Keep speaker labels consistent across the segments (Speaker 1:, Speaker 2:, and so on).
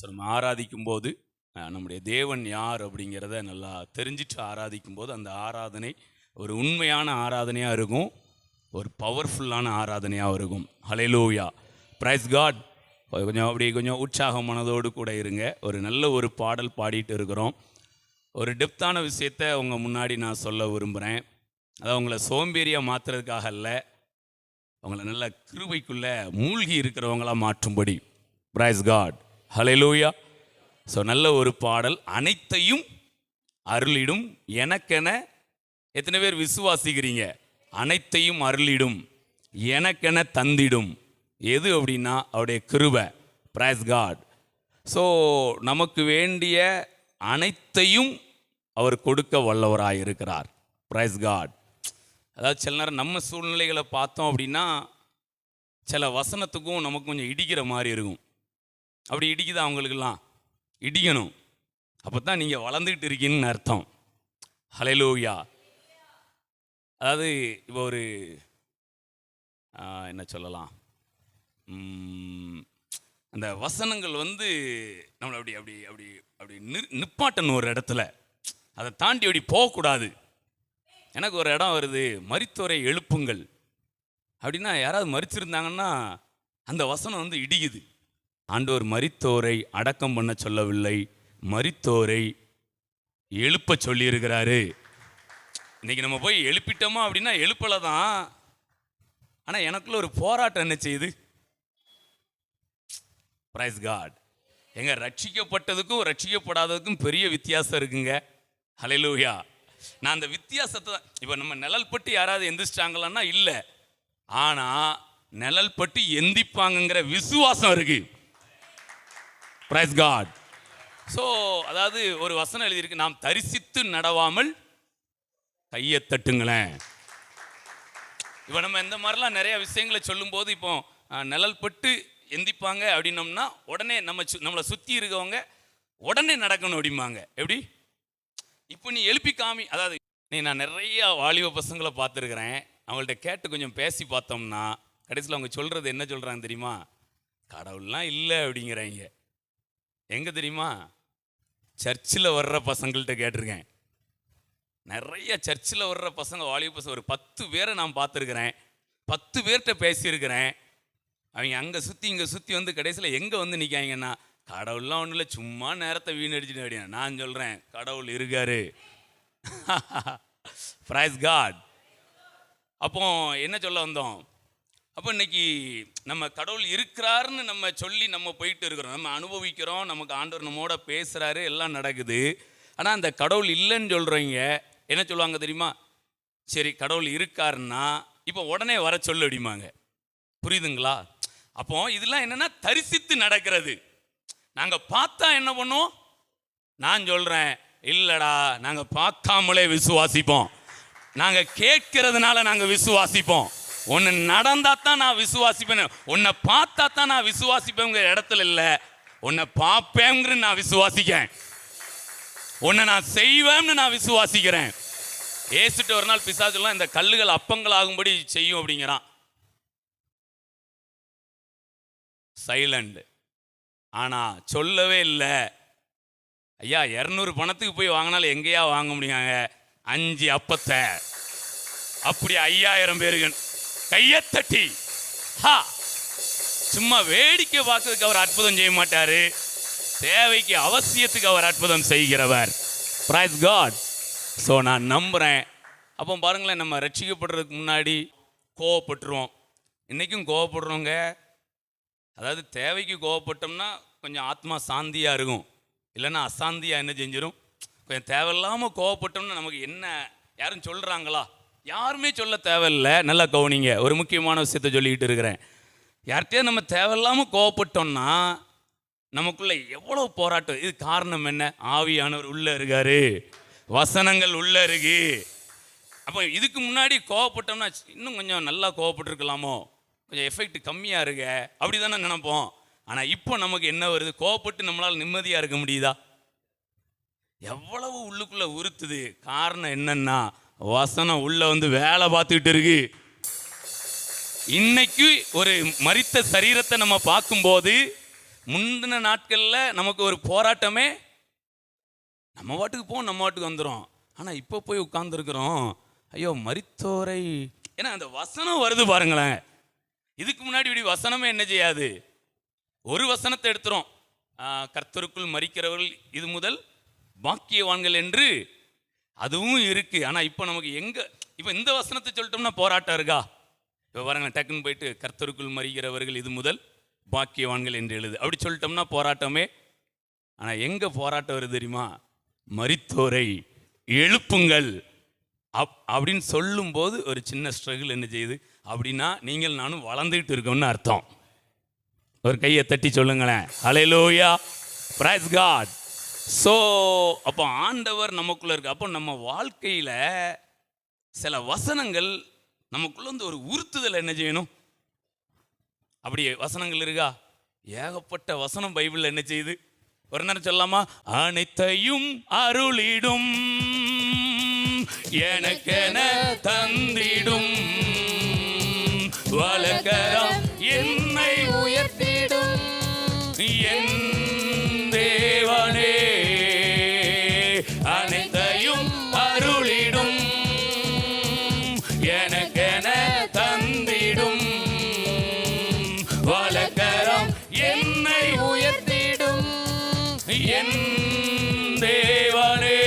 Speaker 1: நம்ம ஆராதிக்கும் போது நம்முடைய தேவன் யார் அப்படிங்கிறத நல்லா தெரிஞ்சிட்டு ஆராதிக்கும் போது அந்த ஆராதனை ஒரு உண்மையான ஆராதனையாக இருக்கும், ஒரு பவர்ஃபுல்லான ஆராதனையாக இருக்கும். ஹல்லேலூயா, பிரைஸ் காட். கொஞ்சம் உற்சாக மனதோடு கூட இருங்க. ஒரு நல்ல ஒரு பாடல் பாடிட்டு இருக்கிறோம். ஒரு டெப்த்தான விஷயத்தை உங்கள் முன்னாடி நான் சொல்ல விரும்புகிறேன். அதாவது உங்களை சோம்பேறியாக மாற்றுறதுக்காக அல்ல, அவங்கள நல்ல கிருபைக்குள்ளே மூழ்கி இருக்கிறவங்களாக மாற்றும்படி. பிரைஸ் காட், ஹல்லேலூயா. ஸோ நல்ல ஒரு பாடல், அனைத்தையும் அருளிடும் எனக்கென. எத்தனை பேர் விசுவாசிக்கிறீங்க? அனைத்தையும் அருளிடும் எனக்கென தந்திடும். எது அப்படின்னா அவருடைய கிருபை. Price God. ஸோ நமக்கு வேண்டிய அனைத்தையும் அவர் கொடுக்க வல்லவராக இருக்கிறார். Praise God. அதாவது சில நேரம் நம்ம சூழ்நிலைகளை பார்த்தோம் அப்படின்னா சில வசனத்துக்கும் நமக்கு கொஞ்சம் இடிக்கிற மாதிரி இருக்கும். அப்படி இடிக்குது அவங்களுக்கெல்லாம் இடிக்கணும், அப்போ தான் நீங்கள் வளர்ந்துக்கிட்டு இருக்கீங்கன்னு அர்த்தம். ஹல்லேலூயா. அதாவது இப்போ ஒரு என்ன சொல்லலாம், அந்த வசனங்கள் நம்மளை அப்படி அப்படி அப்படி அப்படி நிப்பாட்டணும் ஒரு இடத்துல, அதை தாண்டி அப்படி போகக்கூடாது. எனக்கு ஒரு இடம் வருது, மரித்தோரை எழுப்புங்கள் அப்படின்னா யாராவது மரிச்சிருந்தாங்கன்னா அந்த வசனம் இடிக்குது. ஆண்டவர் மரித்தோரை அடக்கம் பண்ண சொல்லவில்லை, மரித்தோரை எழுப்ப சொல்லியிருக்கிறாரு. இன்னைக்கு நம்ம போய் எழுப்பிட்டோமா அப்படின்னா எழுப்பலை தான், ஆனால் எனக்குள்ள ஒரு போராட்டம் என்ன செய்யுது? Praise God. எங்க ரட்சிக்கப்பட்டதுக்கும் ரட்சிக்கப்படாததுக்கும் பெரிய வித்தியாசம் இருக்குங்க. ஹல்லேலூயா. நான் அந்த வித்தியாசத்தை தான் இப்போ நம்ம நிழல் பட்டு யாராவது எந்திரிச்சிட்டாங்களான்னா இல்லை, ஆனால் நிழல் பட்டு எந்திப்பாங்கங்கிற விசுவாசம் இருக்கு. Praise God. ஸோ அதாவது ஒரு வசனம் எழுதியிருக்கு, நாம் தரிசித்து நடவாமல் கையை தட்டுங்களேன். இப்போ நம்ம இந்த மாதிரிலாம் நிறைய விஷயங்களை சொல்லும்போது, இப்போ நிழல் பட்டு எந்திப்பாங்க அப்படின்னோம்னா உடனே நம்மளை சுற்றி இருக்கவங்க உடனே நடக்கணும் அப்படிம்பாங்க. எப்படி? இப்போ நீ எழுப்பி காமி. அதாவது நான் நிறைய வாலிப பசங்களை பார்த்துருக்குறேன். அவங்கள்ட்ட கேட்டு கொஞ்சம் பேசி பார்த்தோம்னா கடைசியில் அவங்க சொல்கிறது என்ன சொல்கிறாங்க தெரியுமா? கடவுள்லாம் இல்லை அப்படிங்கிறாங்க. எங்கே தெரியுமா? சர்ச்சில் வர்ற பசங்கள்கிட்ட கேட்டிருக்கேன். நிறைய சர்ச்சில் வர்ற பசங்க, வாலிப பசங்க ஒரு 10 பேரை நான் பார்த்துருக்குறேன். 10 பேர்கிட்ட பேசியிருக்கிறேன். அவங்க அங்கே சுற்றி இங்கே சுற்றி கடைசியில் எங்கே நிற்காங்கன்னா, கடவுள்லாம் ஒன்றும் இல்லை, சும்மா நேரத்தை வீணடிச்சுட்டு அப்படின்னா. நான் சொல்கிறேன், கடவுள் இருக்காரு. Praise God. அப்போ என்ன சொல்ல வந்தோம்? அப்போ இன்னைக்கு நம்ம கடவுள் இருக்கிறாருன்னு நம்ம சொல்லி நம்ம போயிட்டு இருக்கிறோம், நம்ம அனுபவிக்கிறோம், நமக்கு ஆண்டவர் நம்மோட பேசுகிறாரு, எல்லாம் நடக்குது. ஆனால் அந்த கடவுள் இல்லைன்னு சொல்கிறவங்க என்ன சொல்லுவாங்க தெரியுமா? சரி கடவுள் இருக்காருன்னா இப்போ உடனே வர சொல்லு அப்படிமாங்க. புரியுதுங்களா? அப்போ இதெல்லாம் என்னென்னா தரிசித்து நடக்கிறது. நாங்கள் பார்த்தா என்ன பண்ணுவோம்? நான் சொல்கிறேன், இல்லைடா, நாங்கள் பார்க்காமலே விசுவாசிப்போம். நாங்கள் கேட்கறதுனால நாங்கள் விசுவாசிப்போம். ஒன்று நடந்தா தான் நான் விசுவாசிப்பேன், உன்னை பார்த்தா தான் நான் விசுவாசிப்பேங்கிற இடத்துல இல்லை, உன்னை பார்ப்பேங்கிற நான் விசுவாசிக்கிறேன், உன்னை நான் செய்வேன்னு நான் விசுவாசிக்கிறேன். ஏசுட்டு ஒரு நாள் பிசாசுலாம் இந்த கல்லுகள் அப்பங்கள் ஆகும்படி செய்யும் அப்படிங்கிறான். சைலண்ட். ஆனால் சொல்லவே இல்லை. ஐயா 200 பணத்துக்கு போய் வாங்கினாலும் எங்கேயா வாங்க முடியாங்க 5 அப்பத்தை? அப்படி 5000 பேருக்கு கையை தட்டி சும்மா வேடிக்கை பார்க்கறதுக்கு அவர் அற்புதம் செய்ய மாட்டாரு, தேவைக்கு அவசியத்துக்கு அவர் அற்புதம் செய்கிறவர். Price God. ஸோ நான் நம்புகிறேன். அப்போ பாருங்களேன், நம்ம ரட்சிக்கப்படுறதுக்கு முன்னாடி கோவப்பட்டுருவோம். இன்றைக்கும் கோவப்படுறோங்க. அதாவது தேவைக்கு கோவப்பட்டோம்னா கொஞ்சம் ஆத்மா சாந்தியாக இருக்கும், இல்லைன்னா அசாந்தியாக என்ன செஞ்சிடும். கொஞ்சம் தேவையில்லாமல் கோவப்பட்டோம்னா நமக்கு என்ன யாரும் சொல்கிறாங்களா? யாருமே சொல்ல தேவையில்லை. நல்லா கவனிங்க, ஒரு முக்கியமான விஷயத்த சொல்லிக்கிட்டு இருக்கிறேன். யார்கிட்டயே நம்ம தேவையில்லாமல் கோவப்பட்டோம்னா நமக்குள்ள எவ்வளோ போராட்டம். இது காரணம் என்ன? ஆவியானவர் உள்ளே இருக்காரு, வசனங்கள் உள்ளே இருக்கு. அப்போ இதுக்கு முன்னாடி கோவப்பட்டோம்னா இன்னும் கொஞ்சம் நல்லா கோவப்பட்டுருக்கலாமோ, கொஞ்சம் எஃபெக்ட் கம்மியாக இருக்க, அப்படி தானே நினைப்போம். ஆனால் இப்போ நமக்கு என்ன வருது? கோவப்பட்டு நம்மளால் நிம்மதியாக இருக்க முடியுதா? எவ்வளவு உள்ளுக்குள்ளே உறுத்துது. காரணம் என்னன்னா, வசனம் உள்ள வேலை பார்த்துக்கிட்டு இருக்கு. இன்னைக்கு ஒரு மரித்த சரீரத்தை நம்ம பார்க்கும்போது முந்தின நாட்களில் நமக்கு ஒரு போராட்டமே, நம்ம வாட்டுக்கு போவோம், நம்ம வாட்டுக்கு வந்துடும். ஆனால் இப்போ போய் உட்கார்ந்துருக்குறோம், ஐயோ மரித்தோரை, ஏன்னா அந்த வசனம் வருது பாருங்களேன். இதுக்கு முன்னாடி இப்படி வசனமே என்ன செய்யாது, ஒரு வசனத்தை எடுத்துரும், கர்த்தருக்குள் மரிக்கிறவர்கள் இது முதல் பாக்கியவான்கள் என்று அதுவும் இருக்கு. ஆனால் இப்போ நமக்கு எங்கே, இப்போ இந்த வசனத்தை சொல்லிட்டோம்னா போராட்டம் இருக்கா? இப்போ பாருங்களேன், டக்குன்னு போயிட்டு கர்த்தருக்குள் மரிக்கிறவர்கள் இது முதல் பாக்கியவான்கள் என்று எழுது, அப்படி சொல்லிட்டோம்னா போராட்டமே. ஆனால் எங்கே போராட்டம் வருது தெரியுமா? மரித்தோரை எழுப்புங்கள் அப்படின்னு சொல்லும்போது ஒரு சின்ன ஸ்ட்ரகிள் என்ன செய்யுது அப்படின்னா, நீங்கள் நானும் வளர்ந்துக்கிட்டு இருக்கோம்னு அர்த்தம். ஒரு கையை தட்டி சொல்லுங்களேன், ஹல்லேலூயா, பிரைஸ் காட். ஸோ அப்போ ஆண்டவர் நமக்குள்ளே இருக்கு. அப்போ நம்ம வாழ்க்கையில் சில வசனங்கள் நமக்குள்ள வந்து ஒரு உறுத்துதல் என்ன செய்யணும். அப்படி வசனங்கள் இருக்கா? ஏகப்பட்ட வசனம் பைபிளில் என்ன செய்யுது, ஒரு நேரம் சொல்லலாமா? அனைத்தையும் அருளிடும், எனக்கென தந்திடும், வலக்கரம் என்னை உயர்த்திடும், என் தேவனே அனைத்தையும் அருளிடும், எனக்கென தந்திடும், வலக்கரம் என்னை உயர்த்திடும், என் தேவனே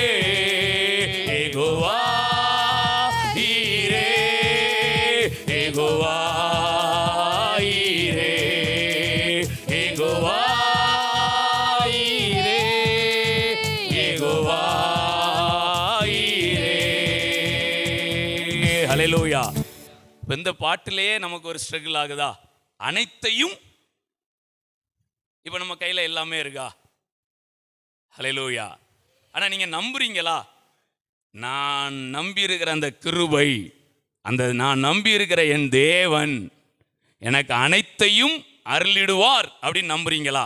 Speaker 1: Jehovah Jireh, Jehovah Jireh, Jehovah Jireh, Jehovah Jireh. ஹல்லேலூயா. இந்த பாட்டிலேயே நமக்கு ஒரு ஸ்ட்ரகிள் ஆகுதா? அனைத்தையும், இப்போ நம்ம கையில் எல்லாமே இருக்கா? ஹல்லேலூயா. ஆனால் நீங்கள் நம்புறீங்களா? நான் நம்பியிருக்கிற அந்த கிருபை, அந்த நான் நம்பியிருக்கிற என் தேவன் எனக்கு அனைத்தையும் அருளிடுவார் அப்படின்னு நம்புறீங்களா?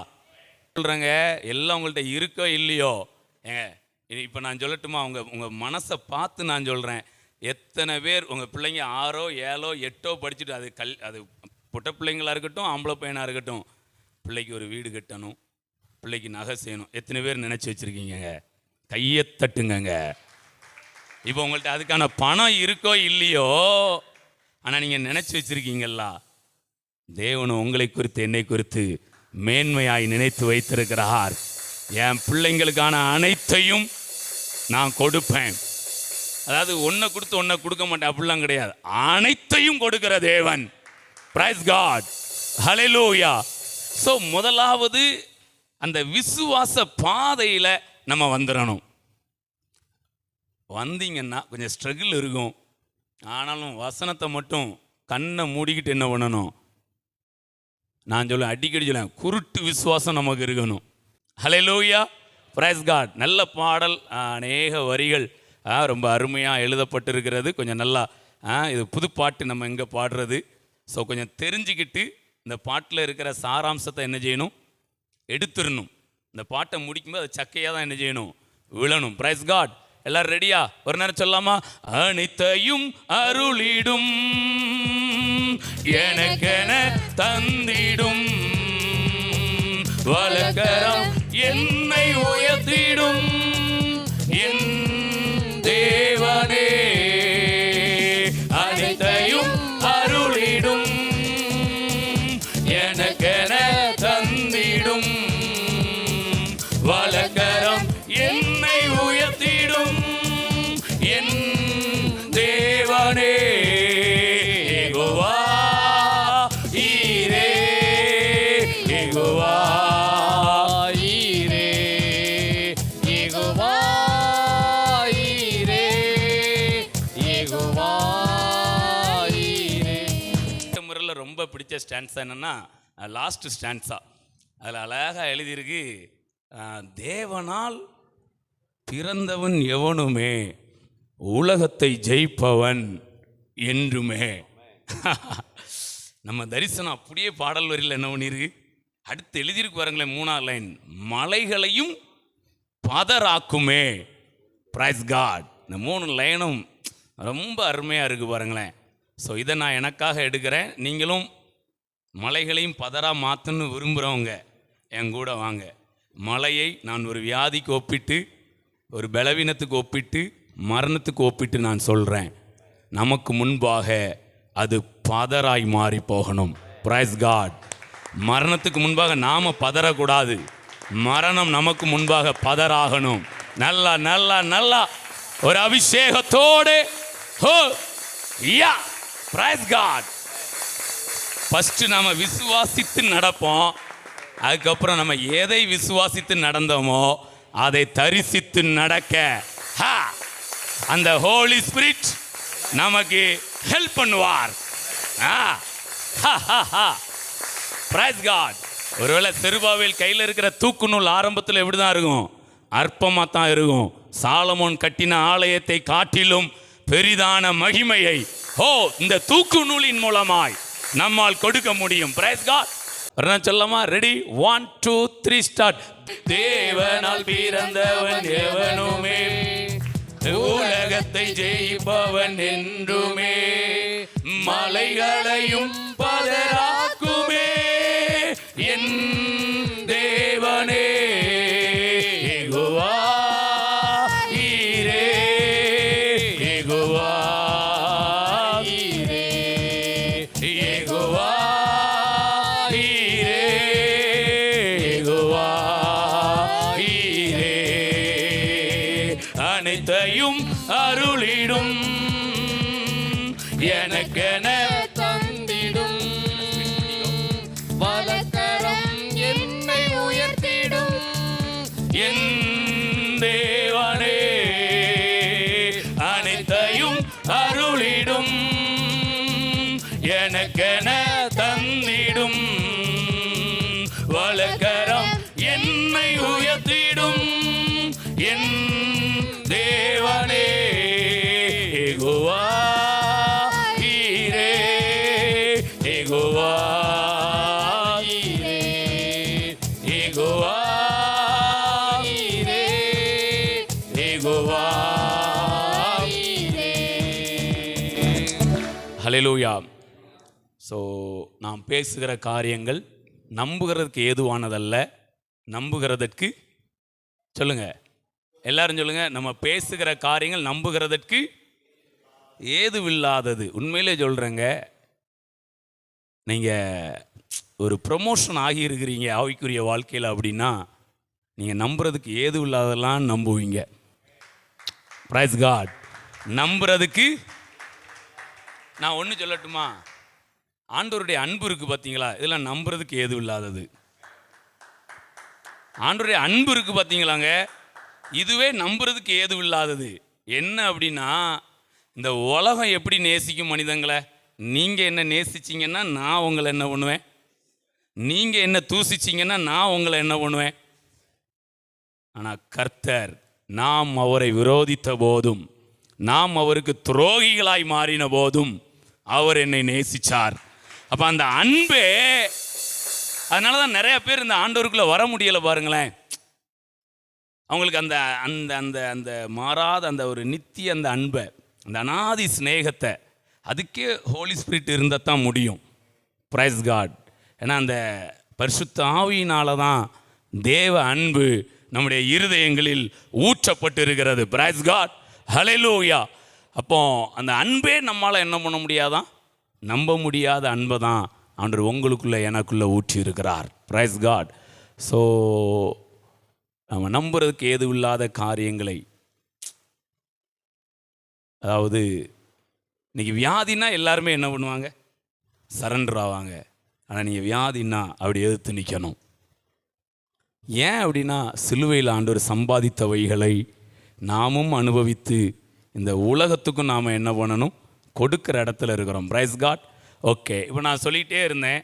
Speaker 1: சொல்கிறேங்க, எல்லாம் உங்கள்கிட்ட இருக்கோ இல்லையோ, ஏங்க இப்போ நான் சொல்லட்டுமா? உங்கள் மனசை பார்த்து நான் சொல்கிறேன். எத்தனை பேர் உங்கள் பிள்ளைங்க 6, 7, 8 படிச்சுட்டு, அது புட்ட பிள்ளைங்களாக இருக்கட்டும், ஆம்பளை பையனாக இருக்கட்டும், பிள்ளைக்கு ஒரு வீடு கட்டணும், பிள்ளைக்கு நகை செய்யணும், எத்தனை பேர் நினச்சி வச்சுருக்கீங்க? கையை தட்டுங்கங்க. இப்போ உங்கள்கிட்ட அதுக்கான பணம் இருக்கோ இல்லையோ, ஆனால் நீங்கள் நினச்சி வச்சுருக்கீங்களா? தேவன் உங்களை குறித்து என்னை குறித்து மேன்மையாய் நினைத்து வைத்திருக்கிறார். என் பிள்ளைங்களுக்கான அனைத்தையும் நான் கொடுப்பேன். அதாவது ஒன்றை கொடுத்து ஒன்றை கொடுக்க மாட்டேன் அப்படிலாம் கிடையாது, அனைத்தையும் கொடுக்கிற தேவன். பிரைஸ் காட், ஹல்லேலூயா. ஸோ முதலாவது அந்த விசுவாச பாதையில் நம்ம வந்துடணும். வந்தீங்கன்னா கொஞ்சம் ஸ்ட்ரகிள் இருக்கும், ஆனாலும் வசனத்தை மட்டும் கண்ணை மூடிக்கிட்டு என்ன பண்ணணும்? நான் சொல்ல அடிக்கடி சொல்ல, குருட்டு விசுவாசம் நமக்கு இருக்கணும். ஹல்லேலூயா, பிரைஸ் காட். நல்ல பாடல், அநேக வரிகள் ரொம்ப அருமையாக எழுதப்பட்டிருக்கிறது. கொஞ்சம் நல்லா இது புது பாட்டு நம்ம எங்கே பாடுறது. ஸோ கொஞ்சம் தெரிஞ்சுக்கிட்டு இந்த பாட்டில் இருக்கிற சாராம்சத்தை என்ன செய்யணும்? எடுத்துடணும். இந்த பாட்டை முடிக்கும்போது அது சக்கையாக தான் என்ன செய்யணும்? விழணும். Praise God. எல்லாரும் ரெடியா? ஒரு நேரம் சொல்லலாமா? அனைத்தையும் அருளிடும், எனக்கென தந்திடும், வலக்கரம் என்னை உயர்த்திடும், என் தேவனே அனைத்தையும் அருளிடும், எனக்கென தந்திடும், வலக்கரம் என்னை உயர்த்திடும், என் தேவனே Jehovah Jireh, Jehovah Jireh, Jehovah Jireh, Jehovah ஈரே. இந்த முறையில் ரொம்ப பிடிச்ச ஸ்டான்ஸா என்னன்னா லாஸ்ட் ஸ்டான்ஸா. அதில் அழகாக எழுதியிருக்கு, தேவனால் பிறந்தவன் எவனுமே உலகத்தை ஜெயிப்பவன் என்றுமே. நம்ம தரிசனம் அப்படியே பாடல் வரியில் என்ன பண்ணியிருக்கு? அடுத்து எழுதியிருக்கு பாருங்களேன், 3ஆம் லைன், மலைகளையும் பதராக்குமே. Price God. இந்த 3 லைனும் ரொம்ப அருமையாக இருக்குது பாருங்களேன். ஸோ இதை நான் எனக்காக எடுக்கிறேன். நீங்களும் மலைகளையும் பதரா மாற்றணும்னு விரும்புகிறவங்க என் கூட வாங்க. மலையை நான் ஒரு வியாதிக்கு ஒப்பிட்டு, ஒரு பலவீனத்துக்கு ஒப்பிட்டு, மரணத்துக்கு ஒப்பிட்டு நான் சொல்கிறேன். நமக்கு முன்பாக அது பதராய் மாறி போகணும். Praise God. மரணத்துக்கு முன்பாக நாம் பதறக்கூடாது. மரணம் நமக்கு முன்பாக பதறாகணும். நல்லா நல்லா நல்லா ஒரு அபிஷேகத்தோடு. ஹோ யா, பிரைஸ் காட். ஃபர்ஸ்ட் நாம விசுவாசித்து நடப்போம். அதுக்கப்புறம் நம்ம எதை விசுவாசித்து நடந்தோமோ அதை தரிசித்து நடக்க அந்த ஹோலி ஸ்பிரிட் நமக்கு ஹெல்ப் பண்ணுவார். Praise God. ஒருவேளை செருபாவேல் கையில் இருக்கிற தூக்கு நூல் ஆரம்பத்தில் எப்படி தான் இருக்கும்? அற்பமாக தான் இருக்கும். சாலமோன் கட்டின ஆலயத்தை காட்டிலும் பெரிதான மகிமையை இந்த தூக்கு நூலின் மூலமாய் நம்மால் கொடுக்க முடியும். Praise God. சொல்லமா? Ready, 1 2 3 start. தேவனால் பிறந்தவன் எவனுமே உலகத்தை ஜெயிப்பவன் என்றுமே, மலைகளையும் பதராக்குமே என் தேவனே. Jehovah Jireh, Jehovah Jireh, Jehovah Jireh, Jehovah ஈரே. அனைத்தையும் அருளிடும் எனக்கென
Speaker 2: தந்திடும், வலக்கரம் என்னை உயர்த்திடும்
Speaker 1: என் தேவனே. அனைத்தையும் அருளிடும் எனக்கென தந்திடும், வலக்கரம் என்னை உயர்த்திடும் என் தேவனே. Jehovah Jireh, Jehovah Jireh, Jehovah Jireh, Jehovah Jireh. ஹல்லேலூயா. ஸோ நாம் பேசுகிற காரியங்கள் நம்புகிறதுக்கு ஏதுவானதல்ல, நம்புகிறதற்கு சொல்லுங்க, எல்லாரும் சொல்லுங்க, நம்ம பேசுகிற காரியங்கள் நம்புகிறதற்கு ஏதுவில்லாதது. உண்மையிலே சொல்கிறேங்க, நீங்கள் ஒரு ப்ரொமோஷன் ஆகியிருக்கிறீங்க ஆவிக்குரிய வாழ்க்கையில் அப்படின்னா நீங்கள் நம்புறதுக்கு ஏதுவில்லாதெல்லாம் நம்புவீங்க. Price God. நம்புறதுக்கு நான் ஒன்று சொல்லட்டுமா? ஆண்டவருடைய அன்பு இருக்குது பார்த்தீங்களா, இதெல்லாம் நம்புறதுக்கு ஏதுவில்லாதது. ஆண்டவருடைய அன்பு இருக்குது பார்த்தீங்களாங்க, இதுவே நம்புறதுக்கு ஏதுவில்லாதது. என்ன அப்படின்னா, இந்த உலகம் எப்படி நேசிக்கும் மனிதங்களை, நீங்கள் என்ன நேசிச்சிங்கன்னா நான் உங்களை என்ன பண்ணுவேன், நீங்கள் என்ன தூசிச்சிங்கன்னா நான் உங்களை என்ன பண்ணுவேன். ஆனால் கர்த்தர் நாம் அவரை விரோதித்த போதும், நாம் அவருக்கு துரோகிகளாய் மாறின போதும் அவர் என்னை நேசித்தார். அப்போ அந்த அன்பே, அதனால தான் நிறைய பேர் இந்த ஆண்டவருக்குள்ளே வர முடியலை பாருங்களேன். அவங்களுக்கு அந்த அந்த அந்த அந்த மாறாத அந்த ஒரு நித்திய அந்த அன்பை, அந்த அனாதி ஸ்நேகத்தை, அதுக்கே ஹோலி ஸ்பிரிட் இருந்தால் தான் முடியும். Praise God. ஏன்னா அந்த பரிசுத்த ஆவியினால தான் தேவ அன்பு நம்முடைய இருதயங்களில் ஊற்றப்பட்டு இருக்கிறது. Praise God. ஹல்லேலூயா. அப்போ அந்த அன்பே நம்மளால் என்ன பண்ண முடியாதான், நம்ப முடியாத அன்பை தான் ஆண்டவர் உங்களுக்குள்ளே எனக்குள்ளே ஊற்றி இருக்கிறார். Praise God. ஸோ நம்ம நம்புறதுக்கு ஏதுவில்லாத காரியங்களை, அதாவது இன்னைக்கு வியாதினா எல்லாருமே என்ன பண்ணுவாங்க, சரண்டர் ஆவாங்க. ஆனால் நீங்கள் வியாதின்னா அப்படி எதிர்த்து நிற்கணும். ஏன் அப்படின்னா, சிலுவையில் ஆண்டவர் சம்பாதித்தவைகளை நாமும் அனுபவித்து இந்த உலகத்துக்கும் நாம் என்ன பண்ணணும், கொடுக்குற இடத்துல இருக்கிறோம். Praise God. ஓகே, இப்போ நான் சொல்லிகிட்டே இருந்தேன்,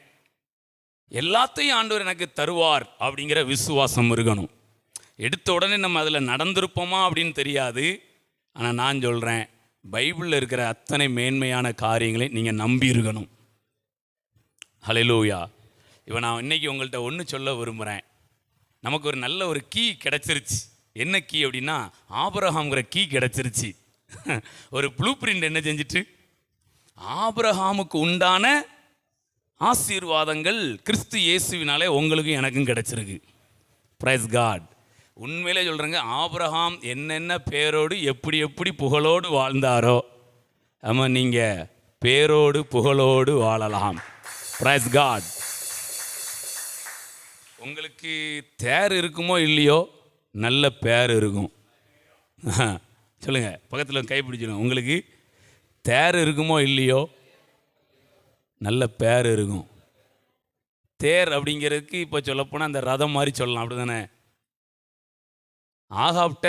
Speaker 1: எல்லாத்தையும் ஆண்டவர் எனக்கு தருவார் அப்படிங்கிற விசுவாசம் இருக்கணும். எடுத்த உடனே நம்ம அதில் நடந்திருப்போமா அப்படின்னு தெரியாது. ஆனால் நான் சொல்கிறேன், பைபிளில் இருக்கிற அத்தனை மேன்மையான காரியங்களை நீங்கள் நம்பி இருக்கணும். ஹல்லேலூயா. இப்போ நான் இன்றைக்கி உங்கள்கிட்ட ஒன்று சொல்ல விரும்புகிறேன். நமக்கு ஒரு நல்ல ஒரு கீ கிடச்சிருச்சு. என்ன கீ அப்படின்னா, ஆபிரகாம்ங்கிற கீ கிடச்சிருச்சு. ஒரு ப்ளூ பிரிண்ட் என்ன செஞ்சிட்டு, ஆபிரகாமுக்கு உண்டான ஆசீர்வாதங்கள் கிறிஸ்து இயேசுவினாலே உங்களுக்கும் எனக்கும் கிடைச்சிருக்கு. Praise God. உண்மையிலே சொல்கிறேங்க, ஆபிரகாம் என்னென்ன பேரோடு எப்படி எப்படி புகழோடு வாழ்ந்தாரோ, ஆமாம், நீங்கள் பேரோடு புகழோடு வாழலாம். Praise God. உங்களுக்கு தேர் இருக்குமோ இல்லையோ, நல்ல பேர் இருக்கும். சொல்லுங்கள், பக்கத்தில் கைப்பிடிச்சிடும். உங்களுக்கு தேர் இருக்குமோ இல்லையோ, நல்ல பேர் இருக்கும். தேர் அப்படிங்கிறதுக்கு இப்போ சொல்லப்போனால் அந்த ரதம் மாதிரி சொல்லலாம், அப்படி தானே? ஆகாப்ட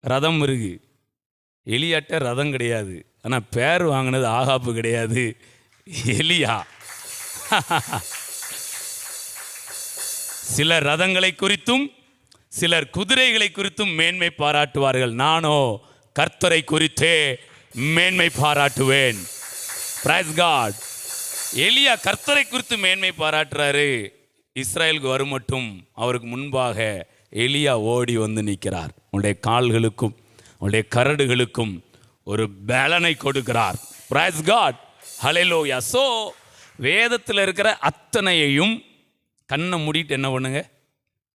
Speaker 1: ரதம் இருக்கு, எலியாட்ட ரதம் கிடையாது. ஆனால் பேர் வாங்கினது ஆகாப்பு கிடையாது, எலியா. சிலர் ரதங்களை குறித்தும் சிலர் குதிரைகளை குறித்தும் மேன்மை பாராட்டுவார்கள். நானோ கர்த்தரை குறித்தே மேன்மை பாராட்டுவேன். Price God. எலியா கர்த்தரை குறித்து மேன்மை பாராட்டுறாரு. இஸ்ரேலுக்கு வரும் மட்டும் அவருக்கு முன்பாக எலியா ஓடி வந்து நிற்கிறார். உங்களுடைய கால்களுக்கும் உங்களுடைய கரடுகளுக்கும் ஒரு பலனை கொடுக்கிறார். Praise God. ஹல்லேலூயா. ஸோ வேதத்தில் இருக்கிற அத்தனையையும் கண்ணை மூடிட்டு என்ன பண்ணுங்க,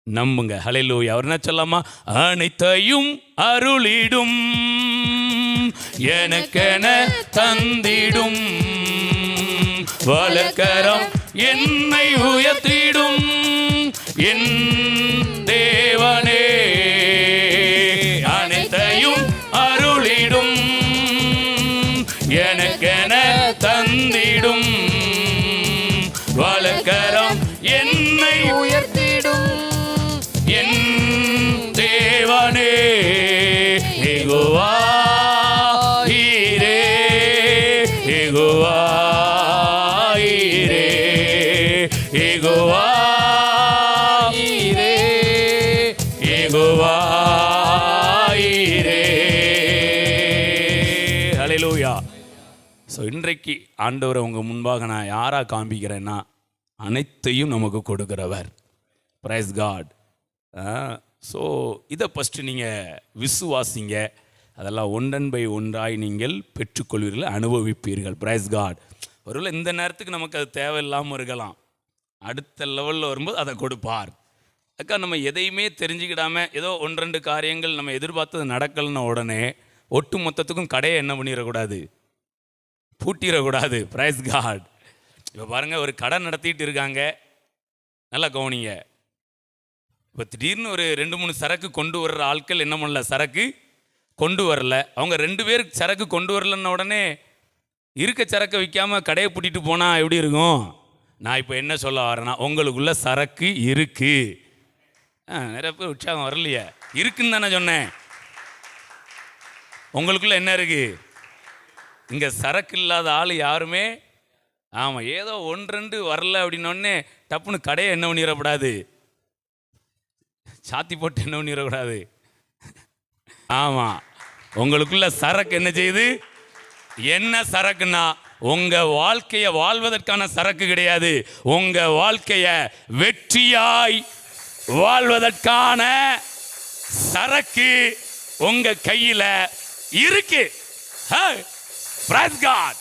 Speaker 1: நம்புங்க. ஹல்லேலூயா. அவர் என்ன சொல்லாமா, அனைத்தையும் அருளிடும் எனக்கென தந்திடும் வலக்கரம் என்னை உயர்த்திடும் என் தேவனே, அனைத்தையும் அருளிடும் எனக்கென தந்திடும் வலக்கரம் என்னை
Speaker 2: உயர்த்திடும்
Speaker 1: என் தேவனே. Jehovah Jireh, Jehovah Jireh, Jehovah
Speaker 2: Jireh,
Speaker 1: Jehovah Jireh. ஹல்லேலூயா. ஸோ இன்றைக்கு ஆண்டவரை உங்கள் முன்பாக நான் யாராக காண்பிக்கிறேன்னா, அனைத்தையும் நமக்கு கொடுக்கிறவர். Praise God. ஸோ இதை ஃபஸ்ட்டு நீங்கள் விசுவாசிங்க. அதெல்லாம் ஒன்றன் பை ஒன்றாய் நீங்கள் பெற்றுக்கொள்வீர்கள், அனுபவிப்பீர்கள். Price God. ஒருவேளை இந்த நேரத்துக்கு நமக்கு அது தேவையில்லாமல் இருக்கலாம், அடுத்த லெவலில் வரும்போது அதை கொடுப்பார். அக்கா, நம்ம எதையுமே தெரிஞ்சுக்கிடாமல் ஏதோ ஒன்று ரெண்டு காரியங்கள் நம்ம எதிர்பார்த்தது நடக்கலைன்னா உடனே ஒட்டு மொத்தத்துக்கும் கடையை என்ன பண்ணிடக்கூடாது, பூட்டிடக்கூடாது. Price God. இப்போ பாருங்கள், ஒரு கடை நடத்திட்டு இருக்காங்க, நல்லா கவனிங்க. இப்போ திடீர்னு ஒரு 2-3 சரக்கு கொண்டு வர்ற ஆட்கள் என்ன பண்ணல, சரக்கு கொண்டு வரல. அவங்க 2 பேர் சரக்கு கொண்டு வரலன்ன உடனே இருக்க சரக்கை விற்காமல் கடையை பூட்டிட்டு போனால் எப்படி இருக்கும்? நான் இப்போ என்ன சொல்ல வரேன்னா, உங்களுக்குள்ள சரக்கு இருக்கு. நிறைய பேர் உற்சாகம் வரலையே, இருக்குன்னு தானே சொன்னேன். உங்களுக்குள்ள என்ன இருக்கு? இங்கே சரக்கு இல்லாத ஆள் யாருமே, ஆமாம், ஏதோ 1-2 வரல அப்படின்னோடனே டப்புன்னு கடையை என்ன பண்ணிடக்கூடாது, சாத்தி போட்டு என்ன பண்ணிடக்கூடாது. ஆமாம், உங்களுக்குள்ள சரக்கு என்ன செய்யுது? என்ன சரக்குன்னா, உங்கள் வாழ்க்கையை வாழ்வதற்கான சரக்கு கிடையாது, உங்கள் வாழ்க்கையை வெற்றியாய் வாழ்வதற்கான சரக்கு உங்கள் கையில் இருக்கு. Praise God.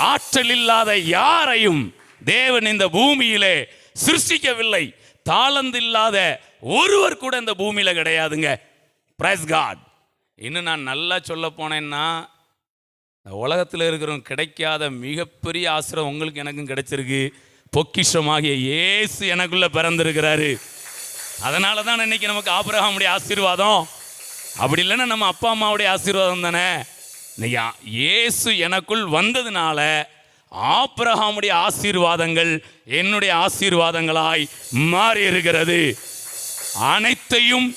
Speaker 1: ஆற்றல் இல்லாத யாரையும் தேவன் இந்த பூமியிலே சிருஷ்டிக்கவில்லை. தாளந்து இல்லாத ஒருவர் கூட இந்த பூமியில கிடையாதுங்க. Praise God. இன்னும் நான் நல்லா சொல்ல போனேன்னா, உலகத்தில் இருக்கிறவங்க கிடைக்காத மிகப்பெரிய ஆசிரம் உங்களுக்கு எனக்கும் கிடைச்சிருக்கு. பொக்கிஷமாகிய இயேசு எனக்குள்ள பிறந்திருக்கிறாரு. அதனால தான் இன்னைக்கு நமக்கு ஆபிரகாமுடைய ஆசீர்வாதம். அப்படி இல்லைன்னா நம்ம அப்பா அம்மாவுடைய ஆசீர்வாதம் தானே. இன்னைக்கு இயேசு எனக்குள் வந்ததுனால ஆபிரகாமுடைய ஆசீர்வாதங்கள் என்னுடைய ஆசீர்வாதங்களாய் மாறி இருக்கிறது. அனைத்தையும்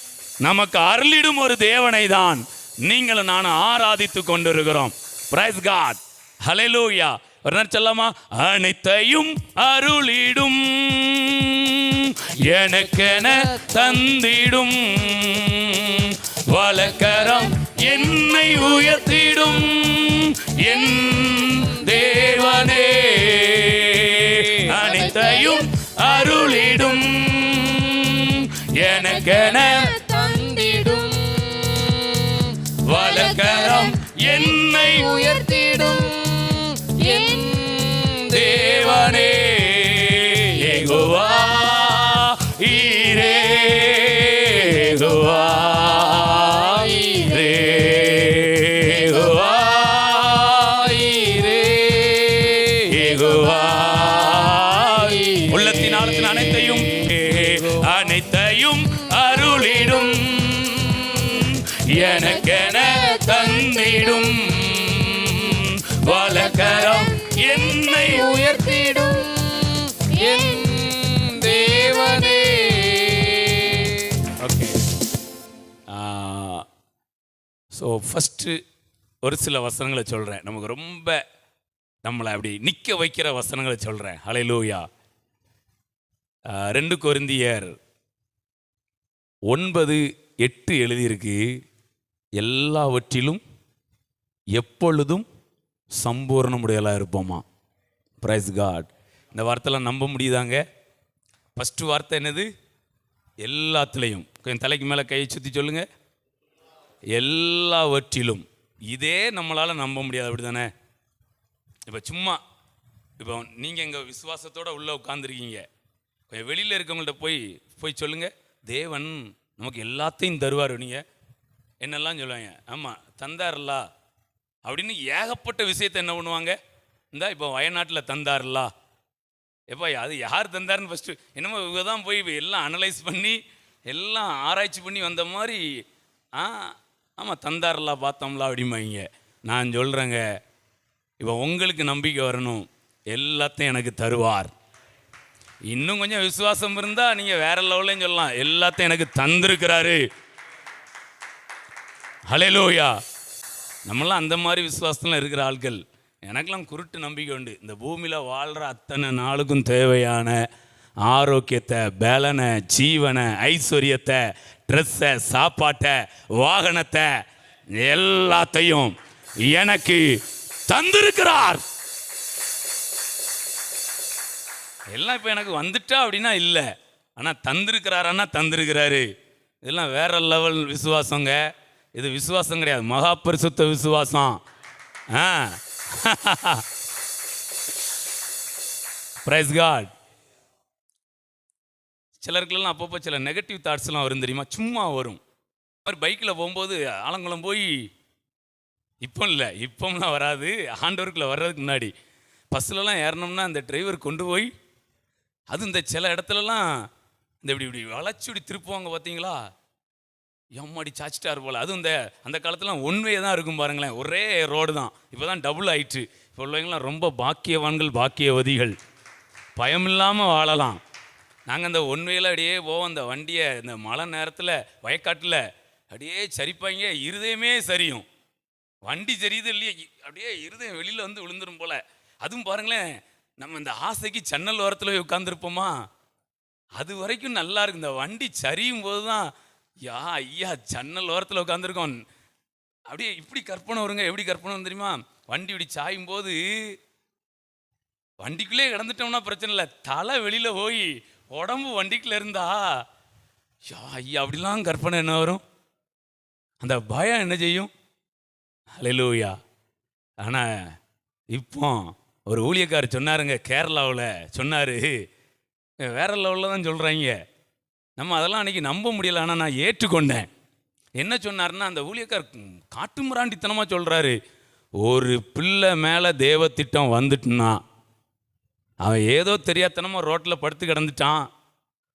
Speaker 1: நமக்கு அருளிடும் ஒரு தேவனை தான் நீங்களும் நான் ஆராதித்து கொண்டிருக்கிறோம். Praise God. ஹல்லேலூயா. ஒரு நேரம் சொல்லாமா, அனைத்தையும் அருளிடும் எனக்கென தந்திடும் வலக்கரம் என்னை உயர்த்திடும் என் தேவனே, அனைத்தையும் அருளிடும் எனக்கென
Speaker 2: தந்திடும்
Speaker 1: வலக்கரம் என்னை
Speaker 2: உயர்த்திடும் என்
Speaker 1: தேவனே. எனக்கென தந்திடும் வலக்கரம் என்னை
Speaker 2: உயர்த்திடும் என் தேவனே.
Speaker 1: ஓகே. ஸோ ஃபஸ்ட்டு ஒரு சில வசனங்களை சொல்கிறேன். நமக்கு ரொம்ப நம்மளை அப்படி நிற்க வைக்கிற வசனங்களை சொல்கிறேன். ஹல்லேலூயா. 2 கொரிந்தியர் 9:8 எழுதியிருக்கு, எல்லாவற்றிலும் எப்பொழுதும் சம்பூர்ணமுடையலாக இருப்போமா. Praise God. இந்த வார்த்தைலாம் நம்ப முடியுதாங்க? ஃபஸ்ட்டு வார்த்தை என்னது? எல்லாத்துலேயும். கொஞ்சம் தலைக்கு மேலே கையை சுற்றி சொல்லுங்கள். எல்லாவற்றிலும். இதே நம்மளால் நம்ப முடியாது, அப்படி தானே? இப்போ சும்மா இப்போ நீங்கள் எங்கள் விசுவாசத்தோடு உள்ளே உட்காந்துருக்கீங்க, கொஞ்சம் வெளியில் இருக்கவங்கள்ட்ட போய் சொல்லுங்கள், தேவன் நமக்கு எல்லாத்தையும் தருவார். நீங்கள் என்னெல்லாம் சொல்லுவாங்க? ஆமாம், தந்தார்லா அப்படின்னு ஏகப்பட்ட விஷயத்தை என்ன பண்ணுவாங்க? இந்தா இப்போ வயநாட்டில் தந்தார்லா, எப்போ அது யார் தந்தாருன்னு ஃபஸ்ட்டு என்னமோ இவங்க தான் போய் எல்லாம் அனலைஸ் பண்ணி எல்லாம் ஆராய்ச்சி பண்ணி வந்த மாதிரி. ஆமாம், தந்தார்லா பார்த்தோம்லா அப்படிம்பாங்க. நான் சொல்கிறேங்க, இப்போ உங்களுக்கு நம்பிக்கை வரணும், எல்லாத்தையும் எனக்கு தருவார். இன்னும் கொஞ்சம் விசுவாசம் இருந்தால் நீங்கள் வேற லெவல்லையும் சொல்லலாம், எல்லாத்தையும் எனக்கு தந்திருக்கிறாரு. ஹல்லேலூயா. நம்மளாம் அந்த மாதிரி விசுவாசத்தில் இருக்கிற ஆட்கள். எனக்கெல்லாம் குருட்டு நம்பிக்கை உண்டு. இந்த பூமியில் வாழ்கிற அத்தனை நாளுக்கும் தேவையான ஆரோக்கியத்தை, பலனை, ஜீவனை, ஐஸ்வர்யத்தை, ட்ரெஸ்ஸை, சாப்பாட்டை, வாகனத்தை எல்லாத்தையும் எனக்கு தந்திருக்கிறார். எல்லாம் இப்போ எனக்கு வந்துட்டா அப்படின்னா இல்லை, ஆனால் தந்திருக்கிறாரான்னா தந்திருக்கிறாரு. இதெல்லாம் வேற லெவல் விசுவாசங்க. இது விசுவாசம் கிடையாது, மகா பரிசுத்த விசுவாசம். Price God. சிலருக்குலாம் அப்பப்போ சில நெகட்டிவ் தாட்ஸ்லாம் வரும் தெரியுமா? சும்மா வரும். மாதிரி பைக்கில் போகும்போது ஆலங்குளம் போய், இப்போ இல்லை, இப்போம்லாம் வராது, ஆண்டவருக்குள்ளே வர்றதுக்கு முன்னாடி பஸ்ஸிலலாம் ஏறினோம்னா அந்த டிரைவர் கொண்டு போய், அது இந்த சில இடத்துலலாம் இந்த இப்படி வளைச்சி இப்படி திருப்புவாங்க பார்த்தீங்களா, எம்மாடி சாச்சிட்டார் போல். அதுவும் அந்த காலத்துலாம் ஒன்வே தான் இருக்கும் பாருங்களேன், ஒரே ரோடு தான். இப்போ தான் டபுள் ஆயிட்டு. இப்போ உள்ளவங்களாம் ரொம்ப பாக்கியவான்கள், பாக்கியவதிகள், பயமில்லாமல் வாழலாம். நாங்கள் அந்த ஒன்வேயில் அப்படியே போவோம், அந்த வண்டியை இந்த மழை நேரத்தில் வயக்காட்டில் அப்படியே சரிப்பாங்க, இருதயமே சரியும். வண்டி சரியுது இல்லையே, அப்படியே இருதயம் வெளியில் வந்து விழுந்துரும் போல். அதுவும் பாருங்களேன், நம்ம இந்த ஆசைக்கு ஜன்னல் ஓரத்தில் போய் உட்காந்துருப்போமா, அது வரைக்கும் நல்லா இருக்கு. இந்த வண்டி சரியும் போது தான், ஐயா ஜன்னல் ஓரத்தில் உட்காந்துருக்கோம். அப்படியே இப்படி கற்பனை வருங்க. எப்படி கற்பனை வரும் தெரியுமா? வண்டி இப்படி சாயும் போது வண்டிக்குள்ளே கிடந்துட்டோம்னா பிரச்சனை இல்லை, தலை வெளியில் போய் உடம்பு வண்டிக்குள்ளே இருந்தா, ஐயா அப்படிலாம் கற்பனை என்ன வரும்? அந்த பயம் என்ன செய்யும்? ஹல்லேலூயா. ஆனால் இப்போ ஒரு ஊழியக்காரர் சொன்னாருங்க, கேரளாவில் சொன்னார், வேற லெவலில் தான் சொல்கிறாங்க. நம்ம அதெல்லாம் அன்றைக்கி நம்ப முடியலை, ஆனால் நான் ஏற்றுக்கொண்டேன். என்ன சொன்னார்னா, அந்த ஊழியக்கார் காட்டு மிராண்டித்தனமாக சொல்கிறாரு, ஒரு பிள்ளை மேலே தேவத்திட்டம் வந்துட்டுனா அவன் ஏதோ தெரியாதனமாக ரோட்டில் படுத்து கிடந்துட்டான்,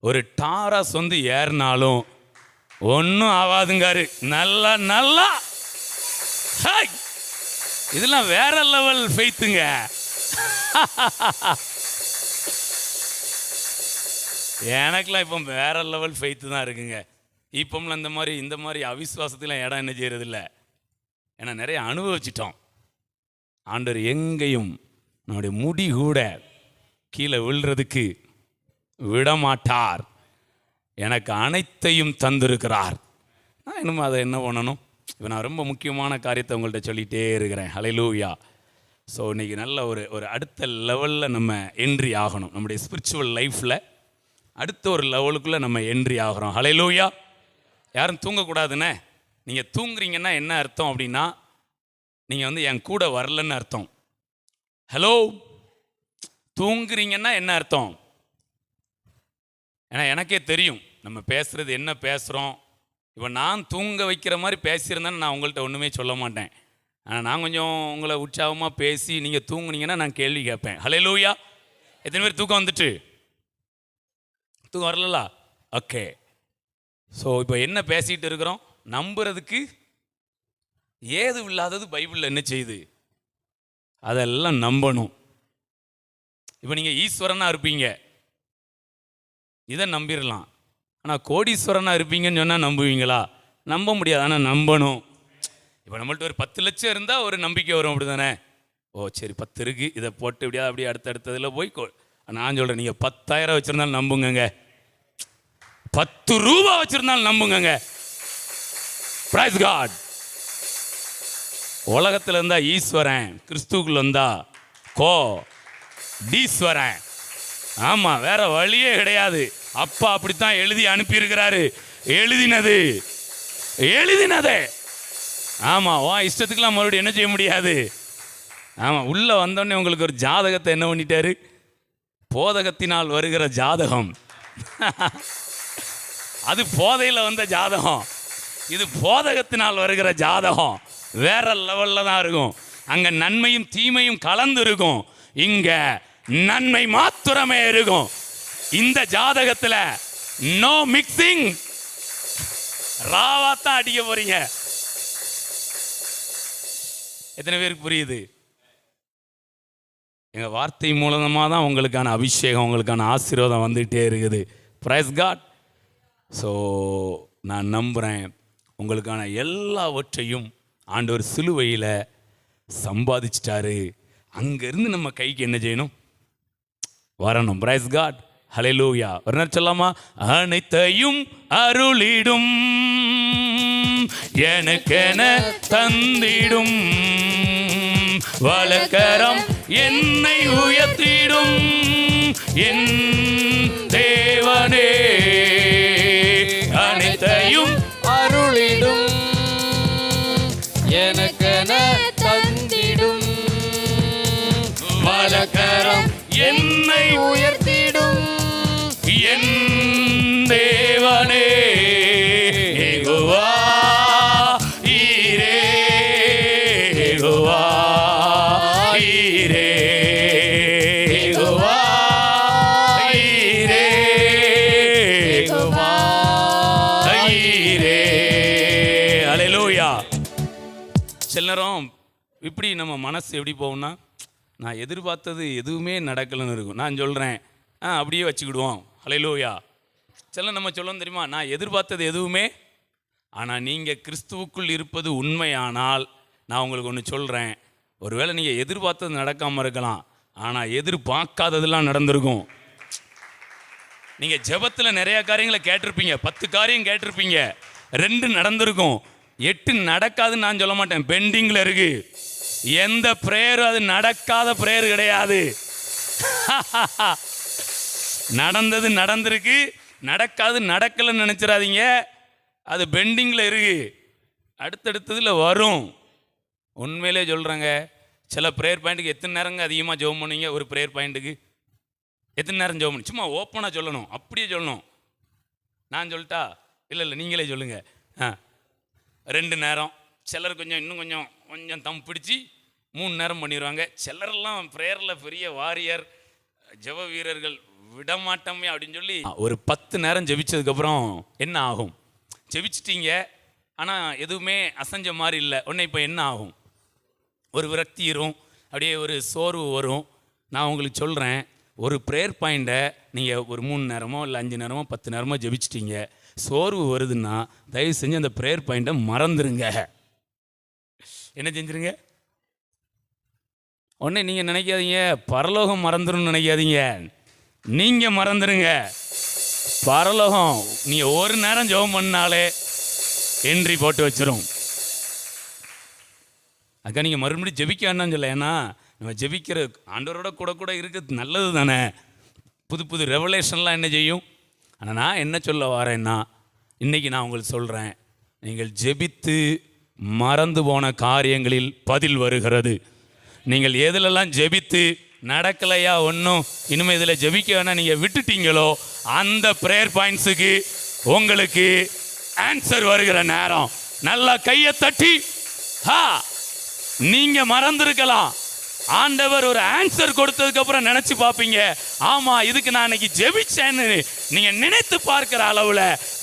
Speaker 1: ஒரு டாரா சொந்து ஏறினாலும் ஒன்றும் ஆகாதுங்காரு. நல்லா நல்லா இதெல்லாம் வேற லெவல் ஃபெய்த்துங்க. எனக்குலாம் இப்போ வேற லெவல் ஃபெய்த்து தான் இருக்குங்க. இப்போம்லாம் இந்த மாதிரி அவிசுவாசத்தில் இடம் என்ன செய்யறதில்ல, ஏன்னா நிறைய அனுபவிச்சிட்டோம். ஆண்டவர் எங்கேயும் நம்முடைய முடி கூட கீழே விழுறதுக்கு விடமாட்டார். எனக்கு அனைத்தையும் தந்திருக்கிறார். நான் இன்னும் அதை என்ன பண்ணணும்? இப்போ நான் ரொம்ப முக்கியமான காரியத்தை உங்கள்கிட்ட சொல்லிகிட்டே இருக்கிறேன். ஹல்லேலூயா. ஸோ இன்றைக்கி நல்ல ஒரு அடுத்த லெவலில் நம்ம என்ட்ரி ஆகணும். நம்முடைய ஸ்பிரிச்சுவல் லைஃப்பில் அடுத்த ஒரு லெவலுக்குள்ளே நம்ம என்ட்ரி ஆகிறோம். ஹல்லேலூயா. யாரும் தூங்கக்கூடாதுன்னு. நீங்கள் தூங்குறீங்கன்னா என்ன அர்த்தம் அப்படின்னா, நீங்கள் என் கூட வரலன்னு அர்த்தம். ஹலோ, தூங்குறீங்கன்னா என்ன அர்த்தம்? ஏன்னா எனக்கே தெரியும் நம்ம பேசுகிறது என்ன பேசுகிறோம். இப்போ நான் தூங்க வைக்கிற மாதிரி பேசியிருந்தேன்னு நான் உங்கள்கிட்ட ஒன்றுமே சொல்ல மாட்டேன். ஆனால் நான் கொஞ்சம் உங்களை உற்சாகமாக பேசி நீங்கள் தூங்குனீங்கன்னா நான் கேள்வி கேட்பேன். ஹல்லேலூயா. எத்தனை பேர் தூக்கம் வந்துட்டு? தூக்கம் வரலா? ஓகே. ஸோ இப்போ என்ன பேசிகிட்டு இருக்கிறோம்? நம்புறதுக்கு ஏது இல்லாதது பைபிளில் என்ன செய்யுது? அதெல்லாம் நம்பணும். இப்போ நீங்கள் ஈஸ்வரனாக இருப்பீங்க, இதை நம்பிடலாம். ஆனால் கோடீஸ்வரனாக இருப்பீங்கன்னு சொன்னால் நம்புவீங்களா? நம்ப முடியாது. ஆனால் நம்பணும். இப்போ நம்மள்ட்ட ஒரு 10 லட்சம் இருந்தால் ஒரு நம்பிக்கை வரும், அப்படி தானே? ஓ சரி 10 இருக்குது, இதை போட்டு இப்படியா அப்படியே அடுத்தடுத்ததில் போய் நான் சொல்கிறேன், நீங்கள் 10,000 வச்சுருந்தாலும் நம்புங்கங்க, 10 ரூபா வச்சுருந்தாலும் நம்புங்கங்க. Price God. உலகத்தில் இருந்தா ஈஸ்வரன், கிறிஸ்துக்குள்ள இருந்தா டீஸ்வரன். ஆமாம், வேற வழியே கிடையாது. அப்பா அப்படித்தான் எழுதி அனுப்பியிருக்கிறாரு. எழுதினதே. ஆமாம், இஷ்டத்துக்குலாம் மறுபடியும் என்ன செய்ய முடியாது. ஆமாம், உள்ளே வந்தோடனே உங்களுக்கு ஒரு ஜாதகத்தை என்ன பண்ணிட்டாரு? போதகத்தினால் வருகிற ஜாதகம். அது போதையில் வந்த ஜாதகம், இது போதகத்தினால் வருகிற ஜாதகம். வேற லெவலில் தான் இருக்கும். அங்கே நன்மையும் தீமையும் கலந்து இருக்கும், இங்கே நன்மை மாத்திரமே இருக்கும். இந்த ஜாதகத்தில் நோ மிக்சிங். ராவாத்தான் அடிக்க போறீங்க. எத்தனை பேருக்கு புரியுது? எங்கள் வார்த்தை மூலமாக தான் உங்களுக்கான அபிஷேகம், உங்களுக்கான ஆசீர்வாதம் வந்துகிட்டே இருக்குது. Price God. ஸோ நான் நம்புகிறேன், உங்களுக்கான எல்லாவற்றையும் ஆண்டவர் சிலுவையில் சம்பாதிச்சிட்டாரு. அங்கேருந்து நம்ம கைக்கு என்ன செய்யணும்? வரணும். Praise God. ஹல்லேலூயா. ஒரு நேரம் சொல்லாமா? அனைத்தையும் அருளிடும், எனக்கென தந்திடும், வலக்கரம் என்னை உயர்த்திடும், என் தேவனே அனைத்தையும்
Speaker 2: அருளிடும், எனக்கென தந்திடும்,
Speaker 1: வலக்கரம் என்னை
Speaker 2: உயர்த்திடும்,
Speaker 1: என் தேவனே Jehovah Jireh, Jehovah Jireh, Jehovah Jireh, Jehovah Jireh. ஹல்லேலூயா. சில நேரம் இப்படி நம்ம மனசு எப்படி போகும்னா, நான் எதிர்பார்த்தது எதுவுமே நடக்கலைன்னு இருக்கும். நான் சொல்கிறேன், அப்படியே வச்சுக்கிடுவோம். ஹல்லேலூயா. சில நம்ம சொல்லணும் தெரியுமா, நான் எதிர்பார்த்தது எதுவுமே. ஆனால் நீங்கள் கிறிஸ்துவுக்குள் இருப்பது உண்மையானால் நான் உங்களுக்கு ஒன்று சொல்கிறேன், ஒருவேளை நீங்கள் எதிர்பார்த்தது நடக்காமல் இருக்கலாம், ஆனால் எதிர்பார்க்காததெல்லாம் நடந்திருக்கும். நீங்கள் ஜெபத்தில் நிறையா காரியங்களை கேட்டிருப்பீங்க, 10 காரியம் கேட்டிருப்பீங்க, 2 நடந்திருக்கும், 8 நடக்காதுன்னு நான் சொல்ல மாட்டேன். பெண்டிங்கில் இருக்கு. எந்த பிரேயரும் அது நடக்காத பிரேயர் கிடையாது. நடந்தது நடந்திருக்கு, நடக்காது நடக்கலைன்னு நினச்சிடாதீங்க. அது பெண்டிங்கில் இருக்கு, அடுத்தடுத்ததில் வரும். உண்மையிலே சொல்கிறேங்க, சில ப்ரேயர் பாயிண்ட்டுக்கு எத்தனை நேரங்க அதிகமாக ஜெபம் பண்ணுவீங்க? ஒரு ப்ரேயர் பாயிண்ட்டுக்கு எத்தனை நேரம் ஜெபம் பண்ணி? சும்மா ஓப்பனாக சொல்லணும், அப்படியே சொல்லணும். நான் சொல்லிட்டா? இல்லை நீங்களே சொல்லுங்கள். 2 நேரம். சிலர் இன்னும் கொஞ்சம் தம் பிடிச்சி 3 நேரம் பண்ணிடுவாங்க. சிலரெல்லாம் ப்ரேயரில் பெரிய வாரியர், ஜெப வீரர்கள், விடமாட்டோமே அப்படின்னு சொல்லி ஒரு 10 நேரம் ஜெபிச்சதுக்கப்புறம் என்ன ஆகும்? ஜெபிச்சிட்டீங்க, ஆனால் எதுவுமே அசைஞ்ச மாதிரி இல்லை. உடனே இப்போ என்ன ஆகும்? ஒரு விரக்தி வரும், அப்படியே ஒரு சோர்வு வரும். நான் உங்களுக்கு சொல்கிறேன், ஒரு ப்ரேயர் பாயிண்ட்டை நீங்கள் ஒரு 3 நேரமோ இல்லை 5 நேரமோ 10 நேரமோ ஜெபிச்சிட்டீங்க, சோர்வு வருதுன்னா தயவு செஞ்சு அந்த ப்ரேயர் பாயிண்ட்டை மறந்துடுங்க. என்ன செஞ்சுருங்க? உடனே நீங்கள் நினைக்காதீங்க பரலோகம் மறந்துடும் நினைக்காதீங்க, நீங்கள் மறந்துடுங்க. பரலோகம் நீங்கள் ஒரு நேரம் ஜெபம் பண்ணாலே என்ட்ரி போட்டு வச்சிரும். அக்கா நீங்கள் மறுபடியும் ஜெபிக்க வேண்டாம்னு சொல்ல, ஏன்னா நம்ம ஜெபிக்கிற ஆண்டவரோட கூட இருக்கிறது நல்லது தானே. புது ரெவலேஷன்லாம் என்ன செய்யும். ஆனால் நான் என்ன சொல்ல வரேன்னா, இன்றைக்கி நான் உங்களுக்கு சொல்கிறேன், நீங்கள் ஜெபித்து மறந்து போன காரியங்களில் பதில் வருகிறது. நீங்கள் எதிலெல்லாம் ஜெபித்து நடக்கலையா ஒன்றும் இனிமேல் இதில் ஜெபிக்க வேணாம் நீங்கள் விட்டுட்டீங்களோ, அந்த ப்ரேயர் பாயிண்ட்ஸுக்கு உங்களுக்கு ஆன்சர் வருகிற நேரம். நல்லா கையை தட்டி, நீங்கள் மறந்துருக்கலாம், ஆண்டவர் ஒரு ஆன்சர் கொடுத்ததுக்கு அப்புறம் நினைச்சு பார்ப்பீங்க, ஆமா இதுக்கு நான் இன்னைக்கு ஜெபிச்சேன்னு நீங்க நினைத்து பார்க்கிற அளவுல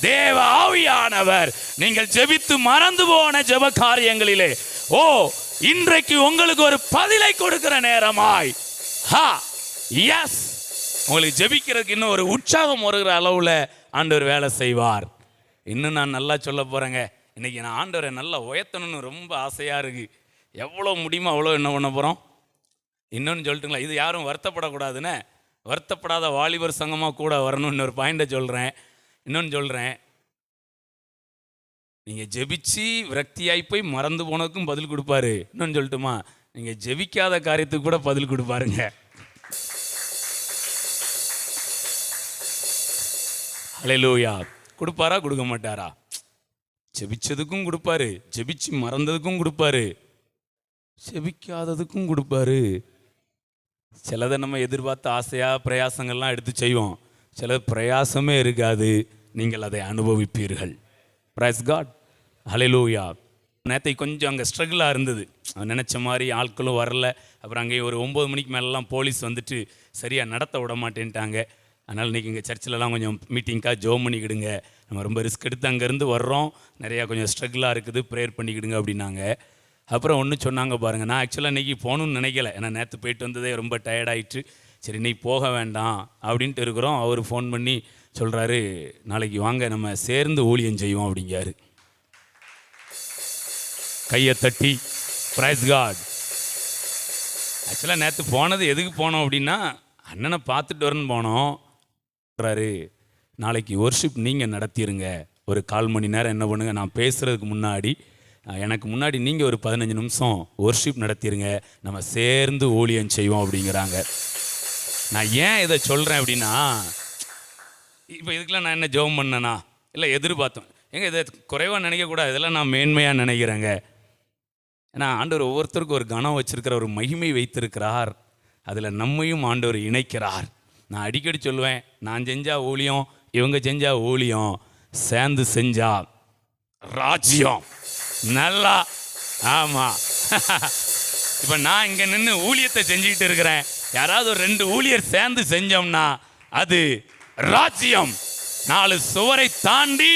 Speaker 1: தேவ ஆவியானவர் நீங்கள் ஜெபித்து மறந்து போன ஜெப காரியங்களிலே இன்றைக்கு உங்களுக்கு ஒரு பதிலை கொடுக்கிற நேரமாய் எஸ் உங்களுக்கு ஜெபிக்கிறதுக்கு இன்னும் ஒரு உற்சாகம் வருகிற அளவுல ஆண்டவர் வேலை செய்வார். இன்னும் நான் நல்லா சொல்ல போறேங்க. இன்னைக்கு நான் ஆண்டவரை நல்லா உயர்த்தணும்னு ரொம்ப ஆசையா இருக்கு. எவ்வளோ முடியுமோ அவ்வளோ என்ன பண்ண போறோம். இன்னொன்று சொல்லட்டுங்களா, இது யாரும் வருத்தப்படக்கூடாதுன்னு, வருத்தப்படாத வாலிபர் சங்கமாக கூட வரணும்னு ஒரு பாயிண்டை சொல்கிறேன். இன்னொன்று சொல்கிறேன், நீங்கள் ஜெபிச்சு விரக்தியாகி போய் மறந்து போனதுக்கும் பதில் கொடுப்பாரு. இன்னொன்று சொல்லட்டுமா, நீங்கள் ஜெபிக்காத காரியத்துக்கு கூட பதில் கொடுப்பாருங்க. ஹல்லேலூயா. கொடுப்பாரா கொடுக்க மாட்டாரா? ஜெபிச்சதுக்கும் கொடுப்பாரு, ஜெபிச்சு மறந்ததுக்கும் கொடுப்பாரு, ஜெபிக்காததுக்கும் கொடுப்பாரு. சிலதை நம்ம எதிர்பார்த்த ஆசையாக பிரயாசங்கள்லாம் எடுத்து செய்வோம், சில பிரயாசமே இருக்காது, நீங்கள் அதை அனுபவிப்பீர்கள். Price God. ஹல்லேலூயா. நேற்றை கொஞ்சம் அங்கே ஸ்ட்ரகிளாக இருந்தது, நினச்ச மாதிரி ஆட்களும் வரல. அப்புறம் அங்கே ஒரு 9 மணிக்கு மேலெலாம் போலீஸ் வந்துட்டு சரியாக நடத்த விட மாட்டேன்ட்டாங்க. அதனால் இன்றைக்கி இங்கே சர்ச்சிலலாம் கொஞ்சம் மீட்டிங்காக ஜோம் பண்ணிக்கிடுங்க, நம்ம ரொம்ப ரிஸ்க் எடுத்து அங்கேருந்து வர்றோம், நிறையா கொஞ்சம் ஸ்ட்ரகிளாக இருக்குது, ப்ரேயர் பண்ணிக்கிடுங்க அப்படின்னாங்க. அப்புறம் ஒன்று சொன்னாங்க பாருங்கள், நான் ஆக்சுவலாக இன்றைக்கி போகணுன்னு நினைக்கல, ஏன்னா நேற்று போயிட்டு வந்ததே ரொம்ப டயர்டாயிட்டு, சரி இன்னைக்கு போக வேண்டாம் அப்படின்ட்டு இருக்கிறோம். அவர் ஃபோன் பண்ணி சொல்கிறாரு, நாளைக்கு வாங்க நம்ம சேர்ந்து ஊழியம் செய்வோம் அப்படிங்காரு. கையை தட்டி பிரைஸ் காட். ஆக்சுவலாக நேற்று போனது எதுக்கு போனோம் அப்படின்னா, அண்ணனை பார்த்துட்டு வரணும்னு போனோம். சொல்கிறாரு, நாளைக்கு ஒர்ஷிப் நீங்கள் நடத்திடுங்க, ஒரு 1/4 மணி நேரம் என்ன பண்ணுங்கள், நான் பேசுகிறதுக்கு முன்னாடி எனக்கு முன்னாடி நீங்கள் ஒரு 15 நிமிஷம் ஒர்ஷிப் நடத்திடுங்க, நம்ம சேர்ந்து ஊழியம் செய்வோம் அப்படிங்கிறாங்க. நான் ஏன் இதை சொல்கிறேன் அப்படின்னா, இப்போ இதுக்கெல்லாம் நான் என்ன ஜெபம் பண்ணேனா இல்லை எதிர்பார்த்தோம் எங்க இதை குறைவாக நினைக்கக்கூடாது, இதெல்லாம் நான் மேன்மையாக நினைக்கிறேங்க. ஏன்னா ஆண்டவர் ஒவ்வொருத்தருக்கும் ஒரு கனம் வச்சிருக்கிற, ஒரு மகிமை வைத்திருக்கிறார், அதில் நம்மையும் ஆண்டவர் இணைக்கிறார். நான் அடிக்கடி சொல்லுவேன், நான் செஞ்சா ஊழியம், இவங்க செஞ்சா ஊழியம், சேர்ந்து செஞ்சா ராஜ்யம். நல்லா ஆமாம். இப்போ நான் இங்கே நின்று ஊழியத்தை செஞ்சுக்கிட்டு இருக்கிறேன், யாராவது ஒரு 2 ஊழியர் சேர்ந்து செஞ்சோம்னா அது ராஜ்யம். 4 சுவரை தாண்டி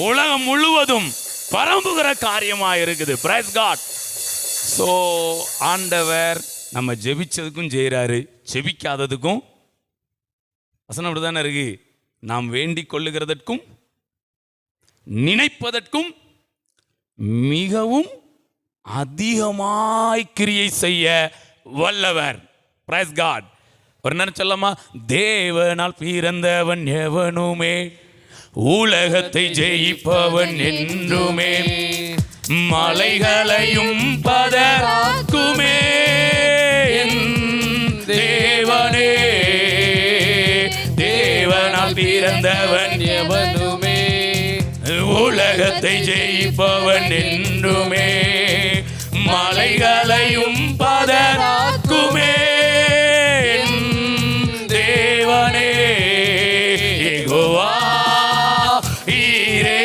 Speaker 1: உலகம் முழுவதும் பரம்புகிற காரியமாக இருக்குது. Price God. ஸோ ஆண்டவர் நம்ம ஜெபிச்சதுக்கும் செய்கிறாரு, ஜெபிக்காததுக்கும். வசனம் அப்படி தானே இருக்கு, நாம் வேண்டிக் கொள்ளுகிறதற்கும் நினைப்பதற்கும் மிகவும் அதிகமாய் கிரியை செய்ய வல்லவர். Praise God. ஒரு நேரம் சொல்லமா, தேவனால் பிறந்தவன் எவனுமே உலகத்தை ஜெயிப்பவன் என்றுமே, மலைகளையும் பதறாக்குமே என் தேவனே, தேவனால் பிறந்தவன் எவனுமே உலகத்தை ஜெயிப்பவன் என்றுமே, மலைகளையும் பதறாக்குமே என் தேவனே. Jehovah Jireh,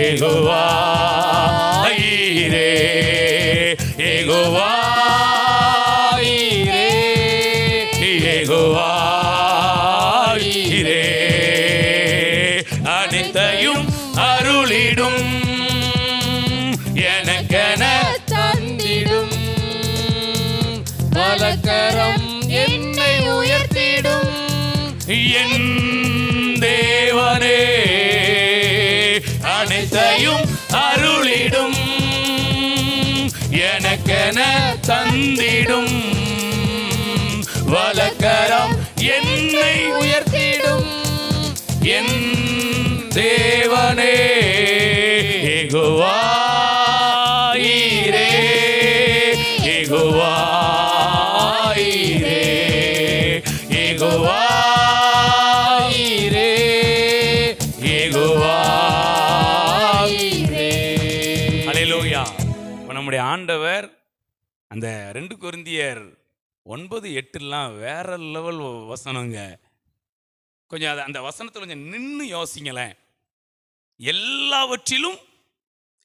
Speaker 1: Jehovah Jireh, Jehovah Jireh, Jehovah ஈரே, அனைத்தையும் அருளிடும், எனக்கென
Speaker 2: தந்திடும், வலக்கரம் என்னை உயர்த்திடும்,
Speaker 1: என் தேவனே, அனைத்தையும் அருளிடும், எனக்கென தந்திடும், வலக்கரம் என்னை
Speaker 2: உயர்த்திடும்,
Speaker 1: என் தேவனே. Jehovah Jireh, Jehovah Jireh, Jehovah Jireh, Jehovah Jireh. ஹல்லேலூயா. இப்போ நம்முடைய ஆண்டவர் அந்த 2 கொரிந்தியர் 9:8 வேற லெவல் வசனங்க. கொஞ்சம் அந்த வசனத்தில் கொஞ்சம் நின்று யோசிங்களேன். எல்லாவற்றிலும்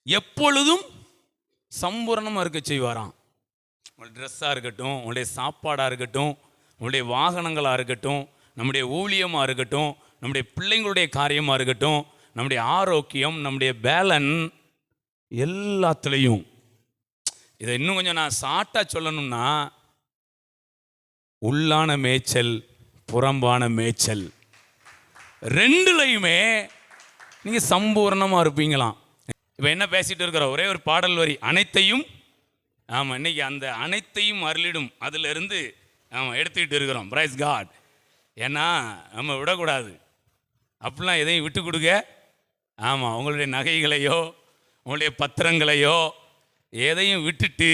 Speaker 1: எப்பொழுதும் சம்பூரணமாக இருக்க செய்வாராம். உங்களுடைய ட்ரெஸ்ஸாக இருக்கட்டும், உங்களுடைய சாப்பாடாக இருக்கட்டும், உங்களுடைய வாகனங்களாக இருக்கட்டும், நம்முடைய ஊழியமாக இருக்கட்டும், நம்முடைய பிள்ளைங்களுடைய காரியமாக இருக்கட்டும், நம்முடைய ஆரோக்கியம், நம்முடைய பேலன் எல்லாத்துலேயும் இதை இன்னும் கொஞ்சம் நான் ஷார்ட்டாக சொல்லணும்னா, உள்ளான மேய்ச்சல், புறம்பான மேய்ச்சல், ரெண்டுலையுமே நீங்கள் சம்பூர்ணமாக இருப்பீங்களாம். இப்போ என்ன பேசிகிட்டு இருக்கிறோம், ஒரே ஒரு பாடல் வரி, அனைத்தையும், ஆமாம், இன்னைக்கு அந்த அனைத்தையும் அருளிடும் அதிலிருந்து ஆமாம் எடுத்துக்கிட்டு இருக்கிறோம். Praise God. ஏன்னா நம்ம விடக்கூடாது, அப்படிலாம் எதையும் விட்டு கொடுக்க. ஆமாம், உங்களுடைய நகைகளையோ உங்களுடைய பத்திரங்களையோ எதையும் விட்டுட்டு,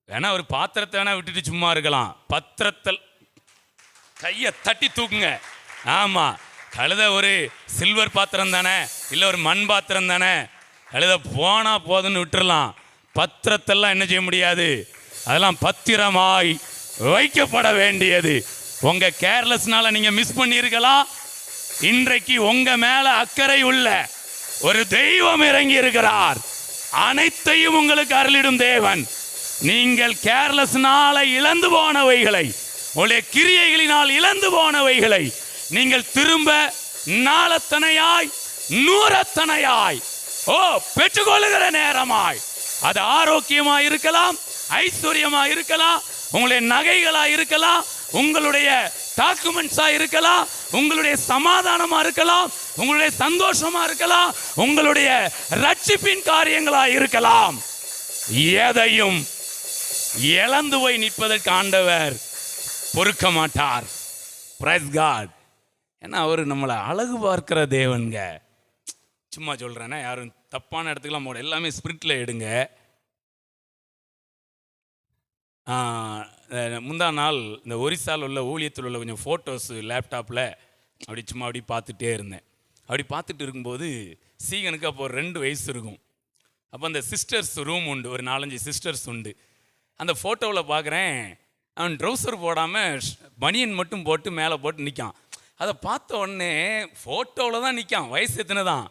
Speaker 1: வேணா ஒரு பாத்திரத்தை வேணா விட்டுட்டு சும்மா இருக்கலாம், பத்திரத்தில் கையை தட்டி தூக்குங்க. ஆமாம், கழுத ஒரு சில்வர் பாத்திரம் தானே, இல்லை ஒரு மண் பாத்திரம் தானே, கழுத போனால் போதுன்னு விட்டுறலாம். பத்திரத்தெல்லாம் என்ன செய்ய முடியாது, அதெல்லாம் பத்திரமாய் வைக்கப்பட வேண்டியது. உங்கள் கேர்லெஸ்னால நீங்கள் மிஸ் பண்ணியிருக்கலாம். இன்றைக்கு உங்கள் மேலே அக்கறை உள்ள ஒரு தெய்வம் இறங்கி இருக்கிறார். அனைத்தையும் உங்களுக்கு அருளிடும் தேவன். நீங்கள் கேர்லெஸ்னால இழந்து போனவைகளை, உங்களுடைய கிரியைகளினால் இழந்து போனவைகளை நீங்கள் திரும்ப நாளத்தனையாய் நூறத்தனையாய் பெற்றுக்கொள்ளுகிற நேரமாய், அது ஆரோக்கியமாக இருக்கலாம், ஐஸ்வர்யமாக இருக்கலாம், உங்களுடைய நகைகளாக இருக்கலாம், உங்களுடைய டாக்குமெண்ட்ஸாக இருக்கலாம், உங்களுடைய சமாதானமாக இருக்கலாம், உங்களுடைய சந்தோஷமாக இருக்கலாம், உங்களுடைய ரட்சிப்பின் காரியங்களாக இருக்கலாம். எதையும் இழந்து போய் நிற்பதற்கு ஆண்டவர் பொறுக்க மாட்டார். Praise God. ஏன்னா அவர் நம்மளை அழகு பார்க்கிற தேவன்க. சும்மா சொல்கிறேன்னா யாரும் தப்பான இடத்துக்குலாம் போட, எல்லாமே ஸ்பிரிட்டில் எடுங்க. முந்தா நாள் இந்த ஒரிசாவில் உள்ள ஊழியத்தில் உள்ள கொஞ்சம் ஃபோட்டோஸ் லேப்டாப்பில் அப்படி சும்மா அப்படி பார்த்துட்டே இருந்தேன். அப்படி பார்த்துட்டு இருக்கும்போது சீகனுக்கு அப்போ 2 வயசு இருக்கும். அப்போ அந்த சிஸ்டர்ஸ் ரூம் உண்டு, ஒரு 4-5 சிஸ்டர்ஸ் உண்டு. அந்த ஃபோட்டோவில் பார்க்குறேன், அவன் ட்ரௌசர் போடாமல் பனியன் மட்டும் போட்டு மேலே போட்டு நிற்கான். அதை பார்த்த உடனே ஃபோட்டோவில் தான் நிற்கான், வயசு எத்தனை தான்.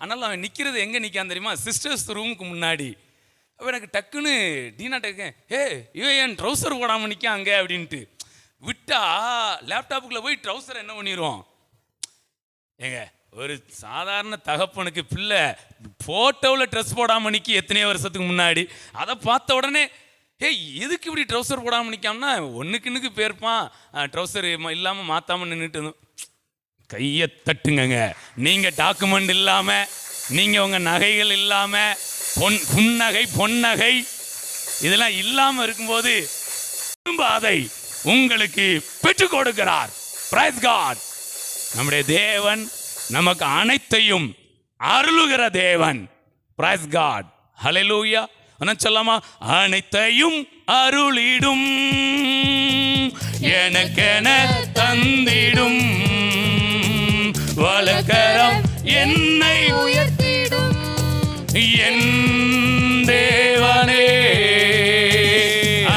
Speaker 1: அதனால் அவன் நிற்கிறது எங்கே நிற்கான் தெரியுமா, சிஸ்டர்ஸ் ரூமுக்கு முன்னாடி. அப்போ எனக்கு டக்குன்னு டீனாட்ட இருக்கேன், இவன் ஏன் ட்ரௌசர் போடாமல் நிற்கான் அங்கே அப்படின்ட்டு. விட்டா லேப்டாப்புக்குள்ளே போய் ட்ரௌசர் என்ன பண்ணிடுவோம். ஏங்க, ஒரு சாதாரண தகப்பனுக்கு பிள்ளை ஃபோட்டோவில் ட்ரெஸ் போடாமல் நிற்கி எத்தனையோ வருஷத்துக்கு முன்னாடி, அதை பார்த்த உடனே எதுக்கு இப்படி ட்ரௌசர் போடாமல் நிற்காமனா ஒன்றுக்குன்னுக்கு பேர்ப்பான், ட்ரௌசர் இல்லாமல் மாற்றாமல் நின்றுட்டு இருந்தோம். கையை தட்டுங்க. நீங்கள் டாக்குமெண்ட் இல்லாமல், நீங்கள் உங்கள் நகைகள் இல்லாமல், புன்னகை பொன்னகை இதெல்லாம் இல்லாமல் இருக்கும்போது திரும்ப அதை உங்களுக்கு பெற்றுக் கொடுக்கிறார். Praise God. நம்முடைய தேவன் நமக்கு அனைத்தையும் அருளுகிற தேவன். Praise God. ஹல்லேலூயா. சொல்லாமா, அனைத்தையும் அருளிடும், எனக்கென தந்திடும், வலக்கரம் என்னை உயர்த்திடும், என் தேவனே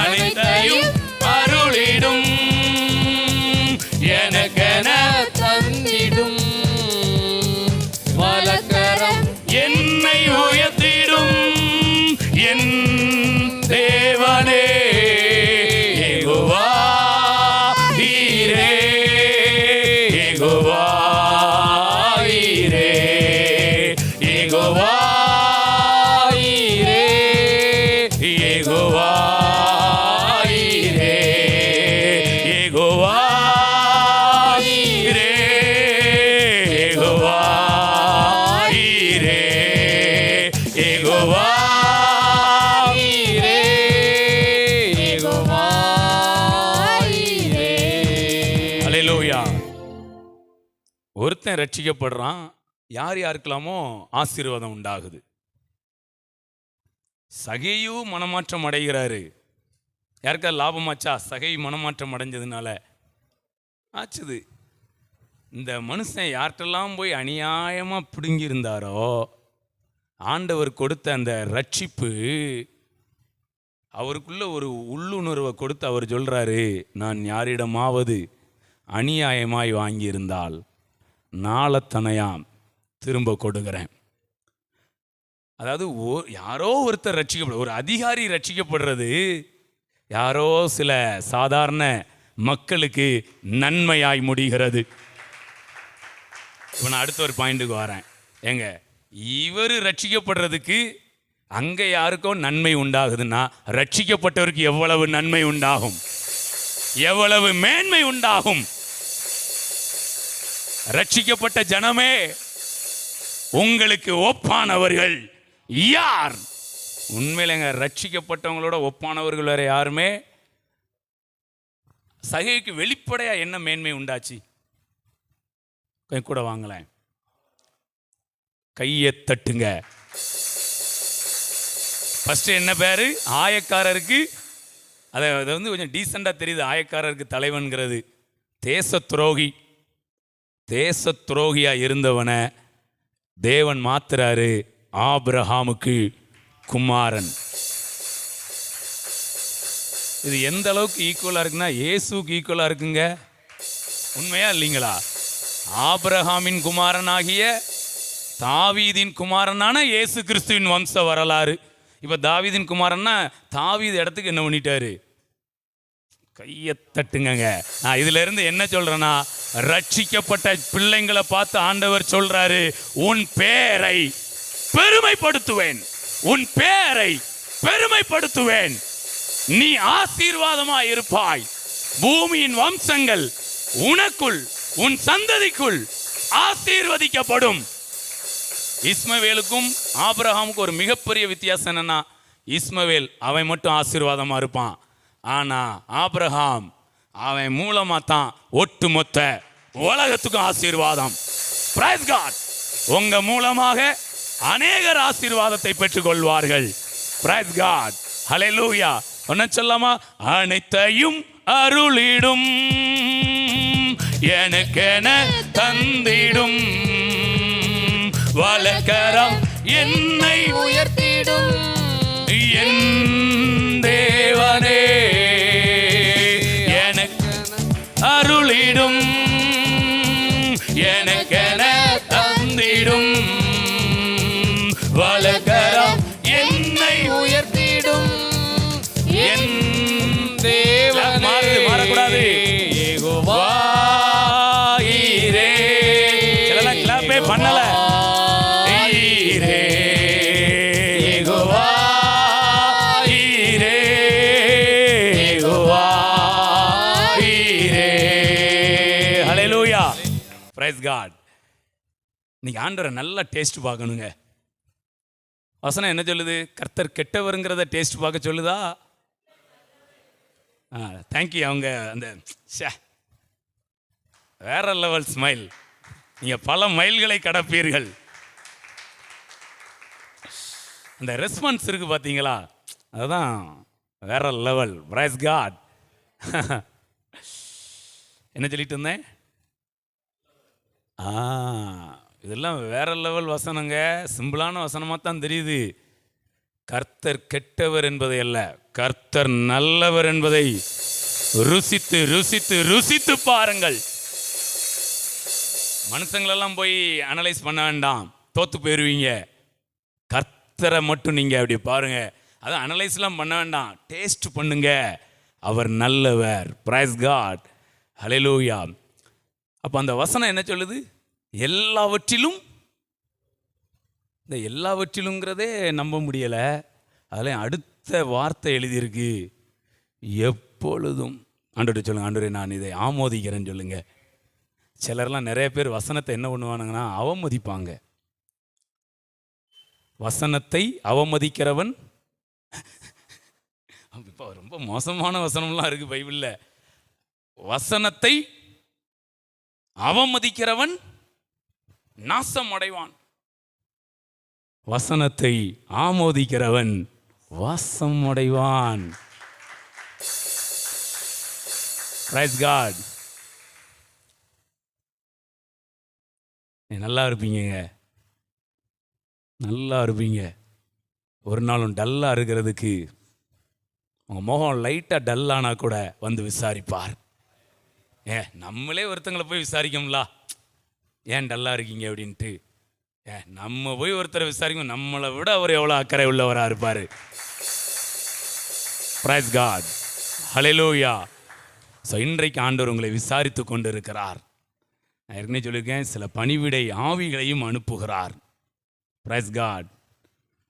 Speaker 1: அனைத்தையும் அருளிடும், எனக்கென தந்திடும், வலக்கரம் என்னை உயர்த்திடும், என் தேவனே Jehovah Jireh, Jehovah Jireh, Jehovah Jireh, Jehovah Jireh, Jehovah Jireh, Jehovah Jireh, Jehovah ஒருத்தன் ரட்சிக்கப்படுறான், யார் யாருக்கெல்லாமோ ஆசீர்வாதம் உண்டாகுது. சகையு மனமாற்றம் அடைகிறாரு. யாருக்கா லாபமாச்சா? சகை மனமாற்றம் அடைஞ்சதுனால ஆச்சுது. இந்த மனுஷன் யார்கிட்டெல்லாம் போய் அநியாயமாக பிடுங்கியிருந்தாரோ, ஆண்டவர் கொடுத்த அந்த ரட்சிப்பு அவருக்குள்ள ஒரு உள்ளுணர்வை கொடுத்து அவர் சொல்கிறாரு, நான் யாரிடமாவது அநியாயமாய் வாங்கியிருந்தால் நாளத்தனையாம் திரும்ப கொடுக்கிறேன். அதாவது யாரோ ஒருத்தர் ரட்சிக்கப்பட, ஒரு அதிகாரி ரட்சிக்கப்படுறது யாரோ சில சாதாரண மக்களுக்கு நன்மையாய் முடிகிறது. இப்போ நான் அடுத்த ஒரு பாயிண்ட்டுக்கு வரேன். ஏங்க, இவர் ரட்சிக்கப்படுறதுக்கு அங்கே யாருக்கோ நன்மை உண்டாகுதுன்னா ரட்சிக்கப்பட்டவருக்கு எவ்வளவு நன்மை உண்டாகும், எவ்வளவு மேன்மை உண்டாகும். ரட்சிக்கப்பட்ட ஜனமே, உங்களுக்கு ஒப்பானவர்கள் யார்? உண்மையிலங்க, ரட்சிக்கப்பட்டவங்களோட ஒப்பானவர்கள் வேற யாருமே. சகைக்கு வெளிப்படையா என்ன மேன்மை உண்டாச்சு? கூட வாங்கலேன், கையை தட்டுங்க. ஃபர்ஸ்ட் என்ன பேரு? ஆயக்காரருக்கு, அதை வந்து கொஞ்சம் டீசெண்டா தெரியுது, ஆயக்காரருக்கு தலைவன்கிறது. தேச துரோகி, தேச துரோகியா இருந்தவனை தேவன் மாத்துறாரு ஆபிரகாமுக்கு குமாரன். இது எந்த அளவுக்கு ஈக்குவலா இருக்குன்னா இயேசுக்கு ஈக்குவலா இருக்குங்க. உண்மையா இல்லைங்களா? ஆபிரகாமின் குமாரனாகிய தாவீதின் குமாரனான இயேசு கிறிஸ்துவின் வம்ச வரலாறு. இப்ப தாவீதின் குமாரன்னா தாவீது இடத்துக்கு என்ன பண்ணிட்டாரு? கையை தட்டுங்க. நான் இதுல இருந்து என்ன சொல்றேன்னா, ரட்சிக்கப்பட்ட பிள்ளைங்களை பார்த்து ஆண்டவர் சொல்றாரு, உன் பேரை பெருமைப்படுத்துவேன், உன் பேரை பெருமைப்படுத்துவேன், நீ ஆசீர்வாதமா இருப்பாய், பூமியின் வம்சங்கள் உனக்குள் உன் சந்ததிக்குள் ஆசீர்வதிக்கப்படும். இஸ்மவேலுக்கும் ஆபிரகாமுக்கும் ஒரு மிகப்பெரிய வித்தியாசம் என்னன்னா, இஸ்மவேல் அவன் மட்டும் ஆசீர்வாதமா இருப்பான், ஆனா ஆபிரகாம் அவன் மூலமா தான் ஒட்டுமொத்த உலகத்துக்கும் ஆசீர்வாதம். Praise God. உங்க மூலமாக அநேகர் ஆசீர்வாதத்தை பெற்றுக் கொள்வார்கள். Praise God. ஹல்லேலூயா. என்ன சொல்லாமா? அனைத்தையும் அருளிடும், எனக்கென தந்திடும், வலக்கரம் என்னை
Speaker 2: உயர்த்திடும்,
Speaker 1: என் தேவனே எனக்கு அருளிடும், எனக்கென தந்திடும், வலக்கரம் என்னை
Speaker 2: உயர்த்திடும்,
Speaker 1: என்
Speaker 2: தேவனே.
Speaker 1: மாறக்கூடாது. ஈரே. சிலலாம் கிளாப்பே பண்ணல. ஈரே Jehovah, Jireh Jehovah, Jireh. Hallelujah. Praise God. இன்னைக்கு ஆண்டவரை நல்லா டேஸ்ட் பார்க்கணுங்க. வசனம் என்ன சொல்லுது? கர்த்தர் கெட்டவருங்கிறத டேஸ்ட் பார்க்க சொல்லுதா? தேங்க்யூ. அவங்க அந்த வேற லெவல் ஸ்மைல். நீங்க பல மைல்களை கடப்பீர்கள். அந்த ரெஸ்பான்ஸ் இருக்கு பார்த்தீங்களா? அதுதான் வேற லெவல். Price God. என்ன சொல்லிட்டு இருந்தேன்? இதெல்லாம் வேற லெவல் வசனங்க. சிம்பிளான வசனமாக தான் தெரியுது. கர்த்தர் கெட்டவர் என்பதை அல்ல, கர்த்தர் நல்லவர் என்பதை ருசித்து ருசித்து ருசித்து பாருங்கள். மனுஷங்களெல்லாம் போய் அனலைஸ் பண்ண வேண்டாம், தோத்து போயிருவீங்க. கர்த்தரை மட்டும் நீங்க அப்படி பாருங்க. அதான் அனலைஸ்லாம் பண்ண வேண்டாம், டேஸ்ட் பண்ணுங்க. அவர் நல்லவர். Praise God. ஹல்லேலூயா. அப்போ அந்த வசனம் என்ன சொல்லுது? எல்லாவற்றிலும். இந்த எல்லாவற்றிலுங்கிறதே நம்ப முடியலை. அதில் அடுத்த வார்த்தை எழுதியிருக்கு, எப்பொழுதும். ஆண்டவர்கிட்ட சொல்லுங்க, ஆண்டவரே நான் இதை ஆமோதிக்கிறேன்னு சொல்லுங்க. சிலர்லாம் நிறைய பேர் வசனத்தை என்ன பண்ணுவானுங்கன்னா அவமதிப்பாங்க. வசனத்தை அவமதிக்கிறவன், இப்போ ரொம்ப மோசமான வசனம்லாம் இருக்கு பைபிளில். வசனத்தை அவமதிக்கிறவன் நாசம் அடைவான், வசனத்தை ஆமோதிக்கிறவன் வாசம் அடைவான். Praise God. நல்லா இருப்பீங்க, நல்லா இருப்பீங்க. ஒரு நாளும் டல்லா இருக்கிறதுக்கு உங்கள் முகம் லைட்டாக டல்லானா கூட வந்து விசாரிப்பார். நம்மளே ஒருத்தங்களை போய் விசாரிக்கோம்ல, ஏன் டல்லா இருக்கீங்க அப்படின்ட்டு. நம்ம போய் ஒருத்தரை விசாரிக்கும், நம்மளை விட அவர் எவ்வளோ அக்கறை உள்ளவராக இருப்பார். பிரைஸ் காட், ஹல்லேலூயா. ஸோ இன்றைக்கு ஆண்டவர் உங்களை விசாரித்து கொண்டு இருக்கிறார். நான் ஏற்கனவே சொல்லியிருக்கேன், சில பணிவிடை ஆவிகளையும் அனுப்புகிறார். Praise God.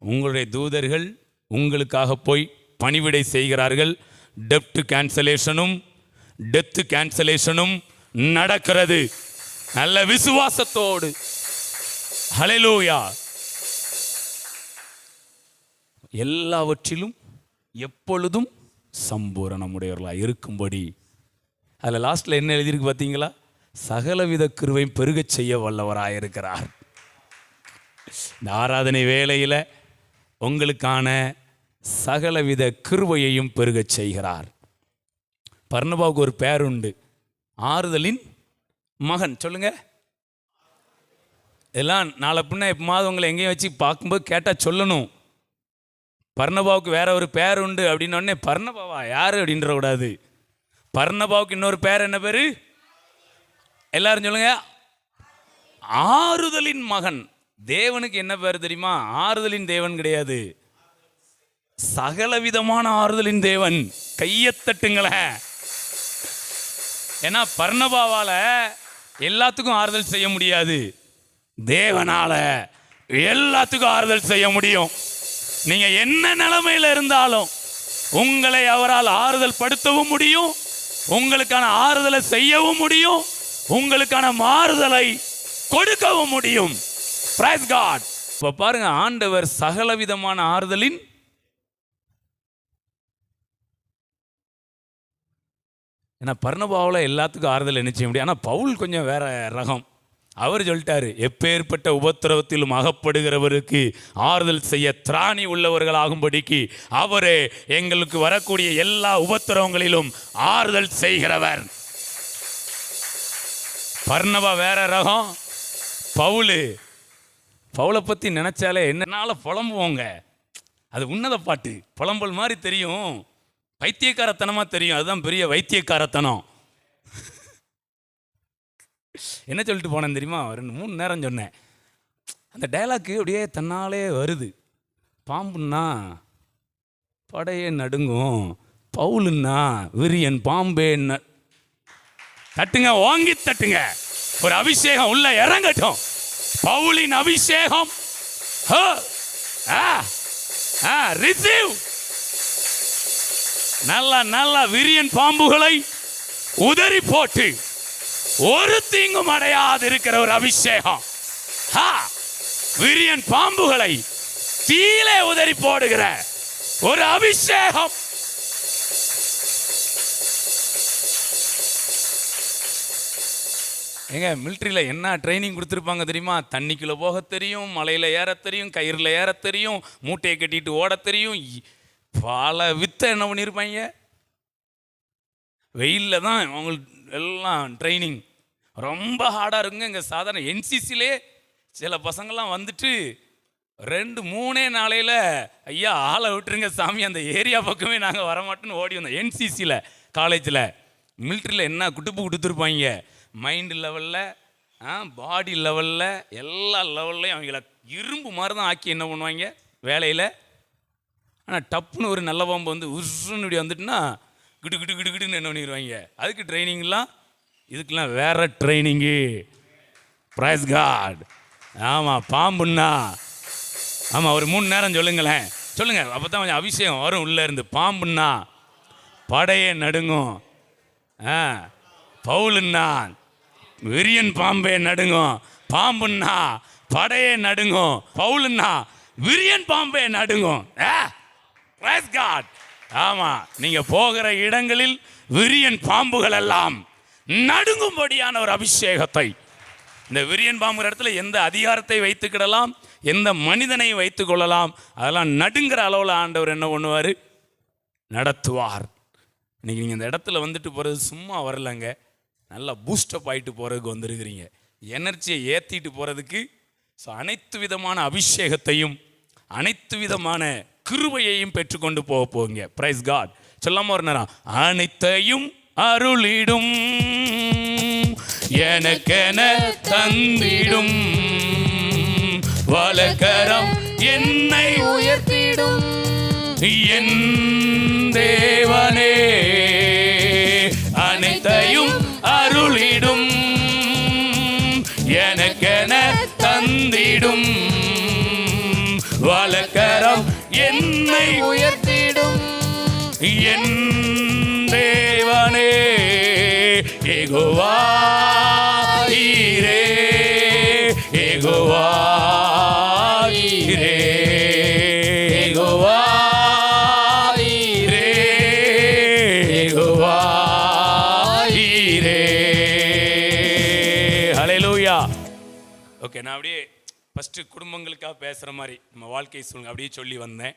Speaker 1: உங்களுடைய தூதர்கள் உங்களுக்காக போய் பணிவிடை செய்கிறார்கள். டெப்ட் கேன்சலேஷனும் டெத்து கேன்சலேஷனும் நடக்கிறது. நல்ல விசுவாசத்தோடு. ஹல்லேலூயா. எல்லாவற்றிலும் எப்பொழுதும் சம்பூரணமுடையவர்களாக இருக்கும்படி. அதில் லாஸ்ட்டில் என்ன எழுதியிருக்கு பார்த்தீங்களா? சகலவித கிருபையும் பெருகச் செய்ய வல்லவராக இருக்கிறார். இந்த ஆராதனை வேளையில் உங்களுக்கான சகலவித கிருபையையும் பெருகச் செய்கிறார். பர்னபாவுக்கு ஒரு பேர் உண்டு, ஆறுதலின் மகன். சொல்லுங்க. எல்லாம் நாளை பின்ன எப்போது உங்களை எங்கேயும் வச்சு பார்க்கும்போது கேட்டால் சொல்லணும், பர்னபாவுக்கு வேற ஒரு பேர் உண்டு அப்படின்னோடனே பர்னபாவா யார் அப்படின்ற கூடாது. பர்னபாவுக்கு இன்னொரு பேர் என்ன பேர்? எல்லாரும் சொல்லுங்க. ஆறுதலின் மகன். தேவனுக்கு என்ன பேர் தெரியுமா? ஆறுதலின் தேவன் கிடையாது, சகலவிதமான ஆறுதலின் தேவன். கையத்தட்டுங்களேன். ஏன்னா பர்னபாவால எல்லாத்துக்கும் ஆறுதல் செய்ய முடியாது, தேவனால எல்லாத்துக்கும் ஆறுதல் செய்ய முடியும். நீங்க என்ன நிலைமையில இருந்தாலும் உங்களை அவரால் ஆறுதல் படுத்தவும் முடியும், உங்களுக்கான ஆறுதலை செய்யவும் முடியும், உங்களுக்கான மாறுதலை கொடுக்கவும் முடியும். Praise God. இப்ப பாருங்க, ஆண்டவர் சகலவிதமான ஆறுதலின் ஏன்னா பர்னபாவில் எல்லாத்துக்கும் ஆறுதல் என்ன செய்ய முடியும். ஆனால் பவுல் கொஞ்சம் வேற ரகம். அவர் சொல்லிட்டாரு, எப்பேற்பட்ட உபத்திரவத்திலும் அகப்படுகிறவருக்கு ஆறுதல் செய்ய திராணி உள்ளவர்களாகும்படிக்கு அவரே எங்களுக்கு வரக்கூடிய எல்லா உபத்திரவங்களிலும் ஆறுதல் செய்கிறவர். பர்னபா வேற ரகம். பவுலை பற்றி நினைச்சாலே என்னனால புலம்புவோங்க. அது உன்னத பாட்டு, புலம்பல் மாதிரி தெரியும், பைத்தியக்காரத்தனமாக தெரியும். அதுதான் பெரிய வைத்தியக்காரத்தனம். என்ன சொல்லிட்டு போனேன் தெரியுமா? 2-3 நேரம் சொன்னேன். அந்த டைலாக்கு அப்படியே தன்னாலே வருது. பாம்புன்னா படையே நடுங்கும், பவுலுன்னா விரியன் பாம்பே. தட்டுங்க, வாங்கி தட்டுங்க. ஒரு அபிஷேகம் உள்ள இறங்கட்டும். பவுலின் அபிஷேகம். ரிசீவ். நல்லா நல்லா விரியன் பாம்புகளை உதறி போட்டு ஒரு தீங்கும் அடையாது இருக்கிற ஒரு அபிஷேகம். விரியன் பாம்புகளை தீயிலே உதறி போடுகிற ஒரு அபிஷேகம். எங்க மிலிட்டரியில் என்ன ட்ரைனிங் கொடுத்துருப்பாங்க தெரியுமா? தண்ணிக்குள்ள போக தெரியும், மலையில் ஏற தெரியும், கயிறில் ஏற தெரியும், மூட்டையை கட்டிட்டு ஓட தெரியும். பல வித்தை என்ன பண்ணியிருப்பாங்க. வெயிலில் தான் அவங்களுக்கு எல்லாம் ட்ரைனிங் ரொம்ப ஹார்டாக இருக்குங்க. இங்கே சாதாரண என்சிசிலே சில பசங்கள்லாம் வந்துட்டு 2-3 நாளையில் ஐயா ஆளை விட்டுருங்க சாமி, அந்த ஏரியா பக்கமே நாங்கள் வரமாட்டோன்னு ஓடி வந்தோம். என்சிசியில் காலேஜில். மிலிட்ரியில் என்ன குட்டுப்பு கொடுத்துருப்பாங்க. மைண்டு லெவலில், பாடி லெவலில், எல்லா லெவல்லையும் அவங்கள இரும்பு மாதிரி தான் ஆக்கி என்ன பண்ணுவாங்க வேலையில். ஆனால் டப்புன்னு ஒரு நல்ல பாம்பு வந்து உருன்னு இப்படி வந்துட்டுன்னா கிடு கிடு கிடு கிடுன்னு என்ன பண்ணிடுவாங்க. அதுக்கு ட்ரைனிங்லாம், இதுக்கெல்லாம் வேற ட்ரைனிங்கு. Price God. ஆமாம், பாம்புன்னா ஆமாம் ஒரு 3 நேரம் சொல்லுங்களேன், சொல்லுங்கள். அப்போ தான் கொஞ்சம் அபிஷேகம் வரும் உள்ளே இருந்து. பாம்புன்னா படையே நடுங்கும், பவுலுன்னா விரியன் பாம்பே நடுங்கும். பாம்புன்னா படையே நடுங்கும், பவுலுன்னா விரியன் பாம்பே நடுங்கும். Praise God. ஆமாம், நீங்கள் போகிற இடங்களில் விரியன் பாம்புகள் எல்லாம் நடுங்கும்படியான ஒரு அபிஷேகத்தை. இந்த விரியன் பாம்புகிற இடத்துல எந்த அதிகாரத்தை வைத்துக்கிடலாம், எந்த மனிதனை வைத்துக் கொள்ளலாம், அதெல்லாம் நடுங்கிற அளவில் ஆண்டவர் என்ன பண்ணுவார், நடத்துவார். இன்னைக்கு நீங்கள் இந்த இடத்துல வந்துட்டு போகிறது சும்மா வரலைங்க, நல்லா பூஸ்டப் ஆகிட்டு போகிறதுக்கு வந்துருக்கிறீங்க, எனர்ஜியை ஏற்றிட்டு போகிறதுக்கு. ஸோ அனைத்து விதமான அபிஷேகத்தையும் அனைத்து விதமான கிருபையையும் பெற்றுக்கொண்டு போவீங்க. Praise God. சொல்லாம ஒரு நேரம், அனைத்தையும் அருளிடும் எனக்கென தந்திடும் வலக்கரம் என்னை
Speaker 2: உயர்த்திடும்
Speaker 1: என் தேவனே அனைத்தையும் அருளிடும் எனக்கென தந்திடும் வலக்கரம் என்னை
Speaker 2: உயர்த்திடும்
Speaker 1: என் தேவனே Jehovah Jireh Jehovah Jireh Jehovah Jireh Jehovah Jireh. ஹல்லேலூயா. ஓகே, நான் அப்படியே ஃபஸ்ட்டு குடும்பங்களுக்காக பேசுகிற மாதிரி நம்ம வாழ்க்கை சூழ்நிலை அப்படியே சொல்லி வந்தேன்.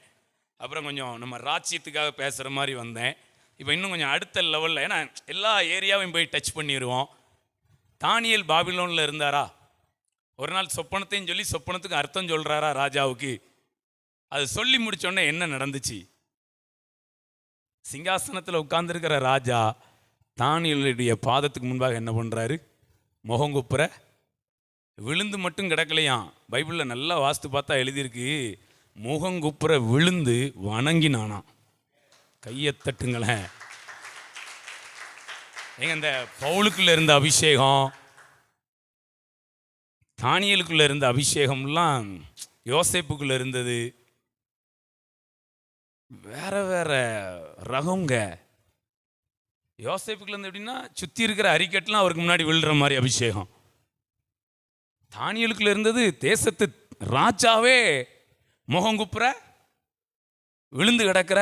Speaker 1: அப்புறம் கொஞ்சம் நம்ம ராஜ்யத்துக்காக பேசுகிற மாதிரி வந்தேன். இப்போ இன்னும் கொஞ்சம் அடுத்த லெவலில், ஏன்னா எல்லா ஏரியாவையும் போய் டச் பண்ணிடுவோம். தானியேல் பாபிலோனில் இருந்தாரா? ஒரு நாள் சொப்பனத்தையும் சொல்லி சொப்பனத்துக்கு அர்த்தம் சொல்கிறாரா ராஜாவுக்கு? அது சொல்லி முடித்தோடனே என்ன நடந்துச்சு? சிங்காசனத்தில் உட்கார்ந்துருக்கிற ராஜா தானியேலுடைய பாதத்துக்கு முன்பாக என்ன பண்ணுறாரு? முகங்குப்புற விழுந்து மட்டும் கிடக்கலையாம். பைபிளில் நல்லா வாஸ்து பார்த்தா எழுதியிருக்கு, முகங்குப்புற விழுந்து வணங்கினானாம். கையை தட்டுங்களேன். ஏங்க, இந்த பவுலுக்குள்ள இருந்த அபிஷேகம், தானியேலுக்குள்ள இருந்த அபிஷேகம்லாம் யோசேப்புக்குள்ள இருந்தது. வேற வேற ரகங்க. யோசேப்புக்குள்ள இருந்து எப்படின்னா சுற்றி இருக்கிற அரிக்கட்டெலாம் அவருக்கு முன்னாடி விழுற மாதிரி அபிஷேகம். தானியேலுக்குள்ள இருந்தது தேசத்து ராஜாவே முகங்குப்புற விழுந்து கிடக்கிற.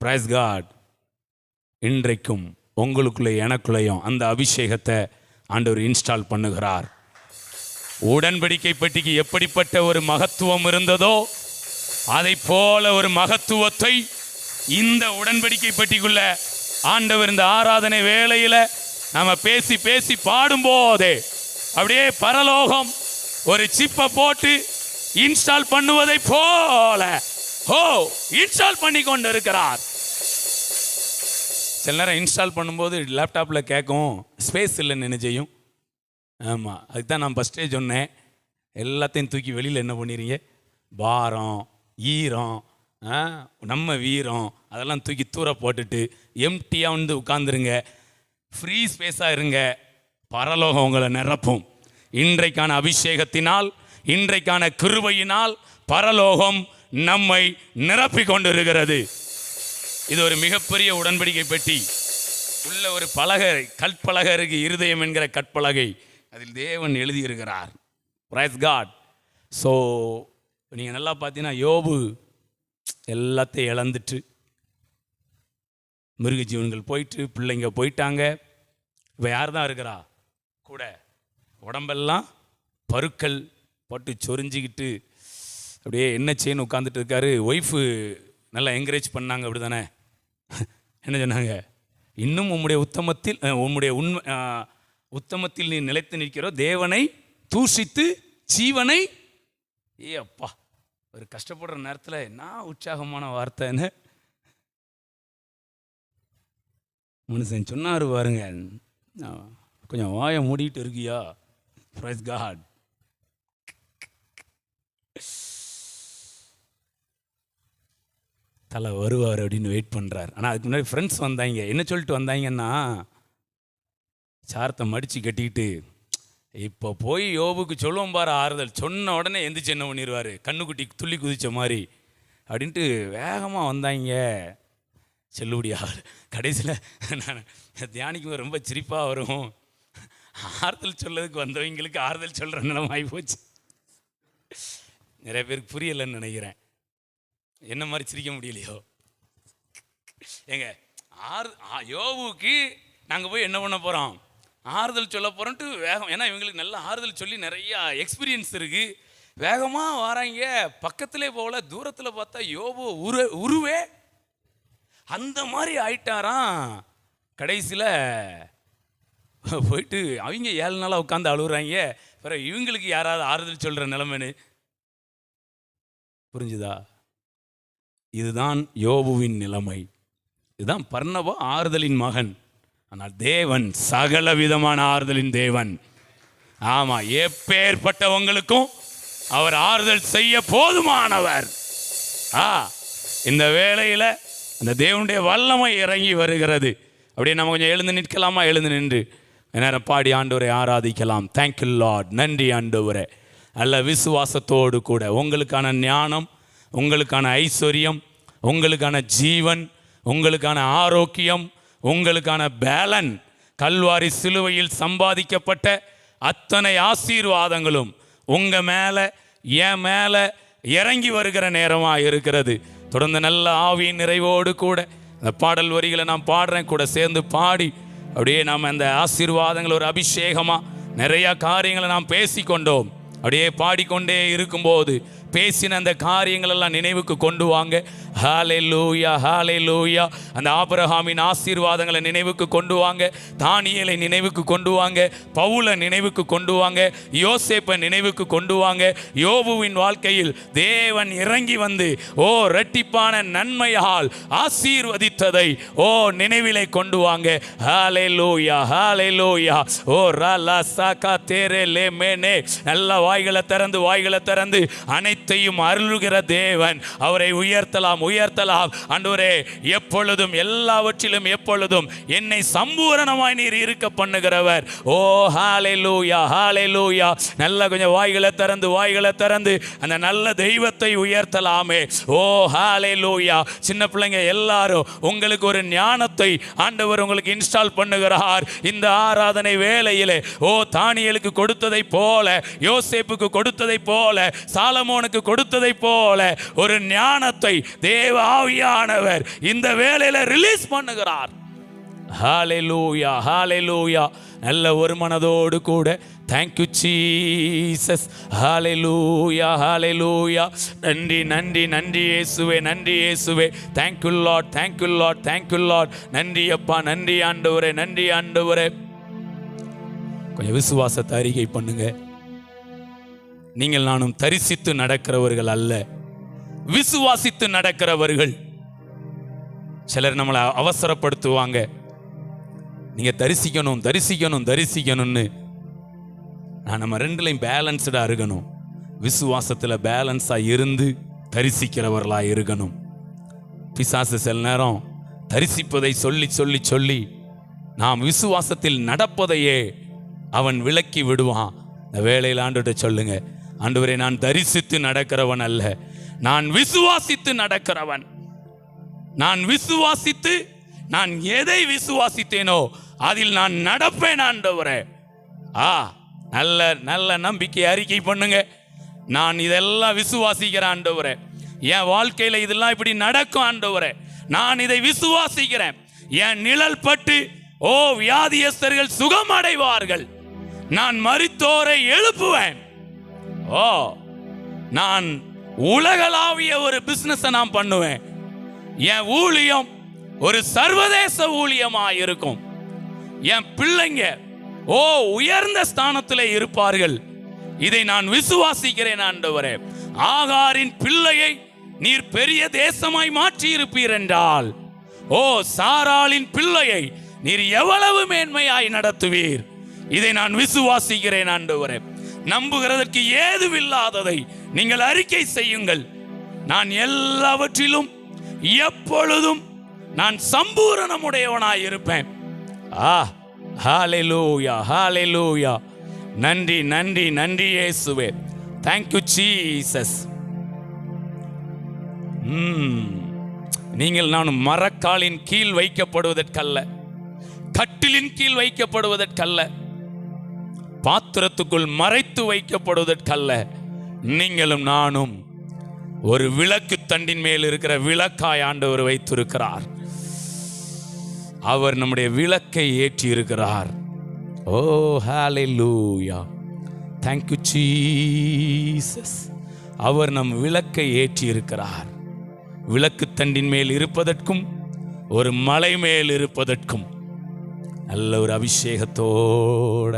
Speaker 1: Praise God. இன்றைக்கும் உங்களுக்குள்ள எனக்குள்ளேயும் அந்த அபிஷேகத்தை ஆண்டவர் இன்ஸ்டால் பண்ணுகிறார். உடன்படிக்கை பெட்டிக்கு எப்படிப்பட்ட ஒரு மகத்துவம் இருந்ததோ அதை போல ஒரு மகத்துவத்தை இந்த உடன்படிக்கை பெட்டிக்குள்ள ஆண்டவர் இந்த ஆராதனை வேளையில நாம பேசி பேசி பாடும்போதே அப்படியே பரலோகம் ஒரு சிப்பை போட்டு இன்ஸ்டால் பண்ணுவதை போல இன்ஸ்டால் பண்ணி கொண்டு இருக்கிறார். சில நேரம் இன்ஸ்டால் பண்ணும்போது லேப்டாப்பில் கேட்கும், ஸ்பேஸ் இல்லைன்னு என்ன செய்யும்? ஆமாம், அதுக்கு தான் நான் ஃபஸ்ட்டே சொன்னேன், எல்லாத்தையும் தூக்கி வெளியில் என்ன பண்ணிடுறீங்க? பாரம், ஈரம், நம்ம வீரம் அதெல்லாம் தூக்கி தூர போட்டுட்டு எம்டியாக வந்து உட்காந்துருங்க. ஃப்ரீ ஸ்பேஸாக இருங்க. பரலோகம் உங்களை நிரப்பும். இன்றைக்கான அபிஷேகத்தினால், இன்றைக்கான கிருபையினால் பரலோகம் நம்மை நிரப்பி கொண்டு இருக்கிறது. இது ஒரு மிகப்பெரிய உடன்படிக்கை பெட்டி. உள்ள ஒரு பலகை, கற்பலகை இருக்கு, இருதயம் என்கிற கற்பலகை. அதில் தேவன் எழுதியிருக்கிறார். Price God. ஸோ நீங்கள் நல்லா பார்த்தீங்கன்னா யோபு எல்லாத்தையும் இழந்துட்டு, மிருக ஜீவன்கள் போயிட்டு, பிள்ளைங்க போயிட்டாங்க. இப்போ யார் தான் இருக்கிறா கூட? உடம்பெல்லாம் பருக்கள் போட்டு சொரிஞ்சிக்கிட்டு அப்படியே என்ன செய்யணும் உட்காந்துட்டு இருக்காரு. ஒய்ஃபு நல்லா என்கரேஜ் பண்ணாங்க, அப்படி தானே? என்ன சொன்னாங்க? இன்னும் உம்முடைய உத்தமத்தில், உம்முடைய உத்தமத்தில் நீ நிலைத்து நிற்கிறோ, தேவனை தூஷித்து ஜீவனை. அப்பா, ஒரு கஷ்டப்படுற நேரத்தில் என்ன உற்சாகமான வார்த்தைன்னு மனுஷன் சொன்னார் பாருங்க. கொஞ்சம் வாயை மூடிட்டு இருக்கியா? Praise God. தலை வருவார் அப்படின்னு வெயிட் பண்ணுறார். ஆனால் அதுக்கு முன்னாடி ஃப்ரெண்ட்ஸ் வந்தாங்க. என்ன சொல்லிட்டு வந்தாங்கன்னா, சாரத்தை மடித்து கட்டிக்கிட்டு, இப்போ போய் யோபுக்கு சொல்லுவோம் பாரு ஆறுதல், சொன்ன உடனே எந்திரிச்சு என்ன பண்ணிடுவார், கண்ணுக்குட்டி துள்ளி குதித்த மாதிரி அப்படின்ட்டு வேகமாக வந்தாங்க. செல்லுபடியாக கடைசியில் நான் தியானிக்கும் ரொம்ப சிரிப்பாக வரும். ஆறுதல் சொல்லதுக்கு வந்தவங்களுக்கு ஆறுதல் சொல்கிற நிலைமை ஆகிப்போச்சு. நிறைய பேருக்கு புரியலைன்னு நினைக்கிறேன். என்ன மாதிரி சிரிக்க முடியலையோ? ஏங்க, யோபுக்கு நாங்கள் போய் என்ன பண்ண போகிறோம்? ஆறுதல் சொல்ல போகிறோன்ட்டு வேகம். ஏன்னா இவங்களுக்கு நல்ல ஆறுதல் சொல்லி நிறையா எக்ஸ்பீரியன்ஸ் இருக்குது. வேகமாக வராங்க. பக்கத்திலே போகல, தூரத்தில் பார்த்தா யோபு உருவே அந்த மாதிரி ஆயிட்டாராம். கடைசியில் போயிட்டு அவங்க 7 நாளாக உட்காந்து அழுகுறாங்க. பிறகு இவங்களுக்கு யாராவது ஆறுதல் சொல்கிற நிலைமைன்னு புரிஞ்சுதா? இதுதான் யோபுவின் நிலைமை. இதுதான் பர்னபா ஆறுதலின் மகன். ஆனால் தேவன் சகல விதமான ஆறுதலின் தேவன். ஆமாம், எப்பேற்பட்டவங்களுக்கும் அவர் ஆறுதல் செய்ய போதுமானவர். இந்த வேளையில் அந்த தேவனுடைய வல்லமை இறங்கி வருகிறது. அப்படியே நம்ம கொஞ்சம் எழுந்து நிற்கலாமா? எழுந்து நின்று நேரம் பாடி ஆண்டவரை ஆராதிக்கலாம். Thank you Lord. நன்றி ஆண்டவரே. நல்ல விசுவாசத்தோடு கூட உங்களுக்கான ஞானம், உங்களுக்கான ஐஸ்வர்யம், உங்களுக்கான ஜீவன், உங்களுக்கான ஆரோக்கியம், உங்களுக்கான பேலன், கல்வாரி சிலுவையில் சம்பாதிக்கப்பட்ட அத்தனை ஆசீர்வாதங்களும் உங்கள் மேலே என் மேலே இறங்கி வருகிற நேரமாக இருக்கிறது. தொடர்ந்து நல்ல ஆவியின் நிறைவோடு கூட அந்த பாடல் வரிகளை நான் பாடுறேன், கூட சேர்ந்து பாடி அப்படியே நாம் அந்த ஆசீர்வாதங்கள் ஒரு அபிஷேகமாக நிறையா காரியங்களை நாம் பேசிக்கொண்டோம். அப்படியே பாடிக்கொண்டே இருக்கும்போது பேசின அந்த காரியங்கள் எல்லாம் நினைவுக்கு கொண்டு வாங்க. ஹல்லேலூயா, ஹல்லேலூயா. அந்த ஆபிரகாமின் ஆசீர்வாதங்களை நினைவுக்கு கொண்டு வாங்க. தானியேலை நினைவுக்கு கொண்டு வாங்க. பவுலை நினைவுக்கு கொண்டு வாங்க. யோசேப்பை நினைவுக்கு கொண்டு வாங்க. யோபுவின் வாழ்க்கையில் தேவன் இறங்கி வந்து இரட்டிப்பான நன்மையால் ஆசீர்வதித்ததை நினைவிலே கொண்டு வாங்க. ஹல்லேலூயா, ஹல்லேலூயா. ரலா சகா தேரே லே மேனே. நல்ல வாய்களை திறந்து அனைத்தையும் அருளுகிற தேவன். அவரை உயர்த்தலாம், உயர்த்தலாம். ஆண்டவரே, எப்பொழுதும் எல்லாவற்றிலும் எப்பொழுதும் என்னை சம்பூரணமாய் நீர் இருக்க பண்ணுகிறவர். ஹல்லேலூயா, ஹல்லேலூயா. நல்ல கொஞ்சம் வாய்களை திறந்து அந்த நல்ல தெய்வத்தை உயர்த்தலாமே. ஹல்லேலூயா. சின்ன பிள்ளைங்க எல்லாரும் உங்களுக்கு ஒரு ஞானத்தை ஆண்டவர் உங்களுக்கு இன்ஸ்டால் பண்ணுகிறார். இந்த ஆராதனை வேளையிலே தானியேலுக்கு கொடுத்ததை போல, யோசேப்புக்கு கொடுத்ததை போல, சாலமோனுக்கு கொடுத்ததை போல ஒரு ஞானத்தை தேவ ஆவியானவர் இந்த வேளையில ரிலீஸ் பண்ணுகிறார். ஹல்லேலூயா, ஹல்லேலூயா. நல்ல ஒரு மனதோடு கூட தேங்க்யூ ஜீசஸ். ஹல்லேலூயா, ஹல்லேலூயா. நன்றி, நன்றி, நன்றி இயேசுவே, நன்றி இயேசுவே. Thank you Lord, thank you Lord, thank you Lord. நன்றி அப்பா, நன்றி ஆண்டவரே, நன்றி ஆண்டவரே. கொஞ்சம் விசுவாசத்தை அறிக்கை பண்ணுங்க. நீங்கள் நானும் தரிசித்து நடக்கிறவர்கள் அல்ல, விசுவாசித்து நடக்கிறவர்கள். சிலர் நம்மளை அவசரப்படுத்துவாங்க, நீங்க தரிசிக்கணும் தரிசிக்கணும் தரிசிக்கணும்னு. நம்ம ரெண்டுலையும் பேலன்ஸ்டாக இருக்கணும். விசுவாசத்தில் பேலன்ஸாக இருந்து தரிசிக்கிறவர்களாக இருக்கணும். பிசாசு சில நேரம் தரிசிப்பதை சொல்லி சொல்லி சொல்லி நாம் விசுவாசத்தில் நடப்பதையே அவன் விலக்கி விடுவான். இந்த வேளையில் ஆண்டவர்கிட்ட சொல்லுங்க, ஆண்டவரே, நான் தரிசித்து நடக்கிறவன் அல்ல, நான் விசுவாசித்து நடக்கிறவன். நான் விசுவாசித்து, நான் எதை விசுவாசித்தேனோ அதில் நான் நடப்பேன் ஆண்டவரே. நல்ல நல்ல நம்பிக்கை அறிக்கை பண்ணுங்க. நான் இதெல்லாம் விசுவாசிக்கிறேன் ஆண்டவரே. என் வாழ்க்கையில இதெல்லாம் இப்படி நடக்கும் ஆண்டவரே. நான் இதை விசுவாசிக்கிறேன். என் நிழல் பட்டு வியாதியஸ்தர்கள் சுகம் அடைவார்கள். நான் மரித்தோரை எழுப்புவேன். நான் உலகளாவிய ஒரு பிசினஸ் நான் பண்ணுவேன். என் ஊழியம் ஒரு சர்வதேச ஊழியமாக இருக்கும். என் பிள்ளைங்க உயர்ந்த ஸ்தானத்தில் இருப்பார்கள். இதை நான் விசுவாசிக்கிறேன் ஆண்டவரே. ஆகாரின் பிள்ளையை நீர் பெரிய தேசமாய் மாற்றி இருப்பீர் என்றால், சாராளின் பிள்ளையை நீர் எவ்வளவு மேன்மையாய் நடத்துவீர். இதை நான் விசுவாசிக்கிறேன் ஆண்டவரே. நம்புகிறதற்கு ஏதுவில்லாததை நீங்கள் அறிக்கை செய்யுங்கள். நான் எல்லாவற்றிலும் எப்பொழுதும் நான் சம்பூரணமுடையவனாய் இருப்பேன். ஹல்லேலூயா, ஹல்லேலூயா. நன்றி, நன்றி, நன்றி இயேசுவே. Thank you Jesus. நீங்கள் நான் மரக்காலின் கீழ் வைக்கப்படுவதற்கல்ல, கட்டிலின் கீழ் வைக்கப்படுவதற்கல்ல, பாத்திரத்துக்குள் மறைத்து வைக்கப்படுவதற்கல்ல, நீங்களும் நானும் ஒரு விளக்கு தண்டின் மேல் இருக்கிற விளக்காய் ஆண்டவர் வைத்திருக்கிறார். அவர் நம்முடைய விளக்கை ஏற்றி இருக்கிறார். ஹல்லேலூயா. Thank you Jesus. அவர் நம் விளக்கை ஏற்றி இருக்கிறார். விளக்கு தண்டின் மேல் இருப்பதற்கும் ஒரு மலை மேல் இருப்பதற்கும் நல்ல ஒரு அபிஷேகத்தோட.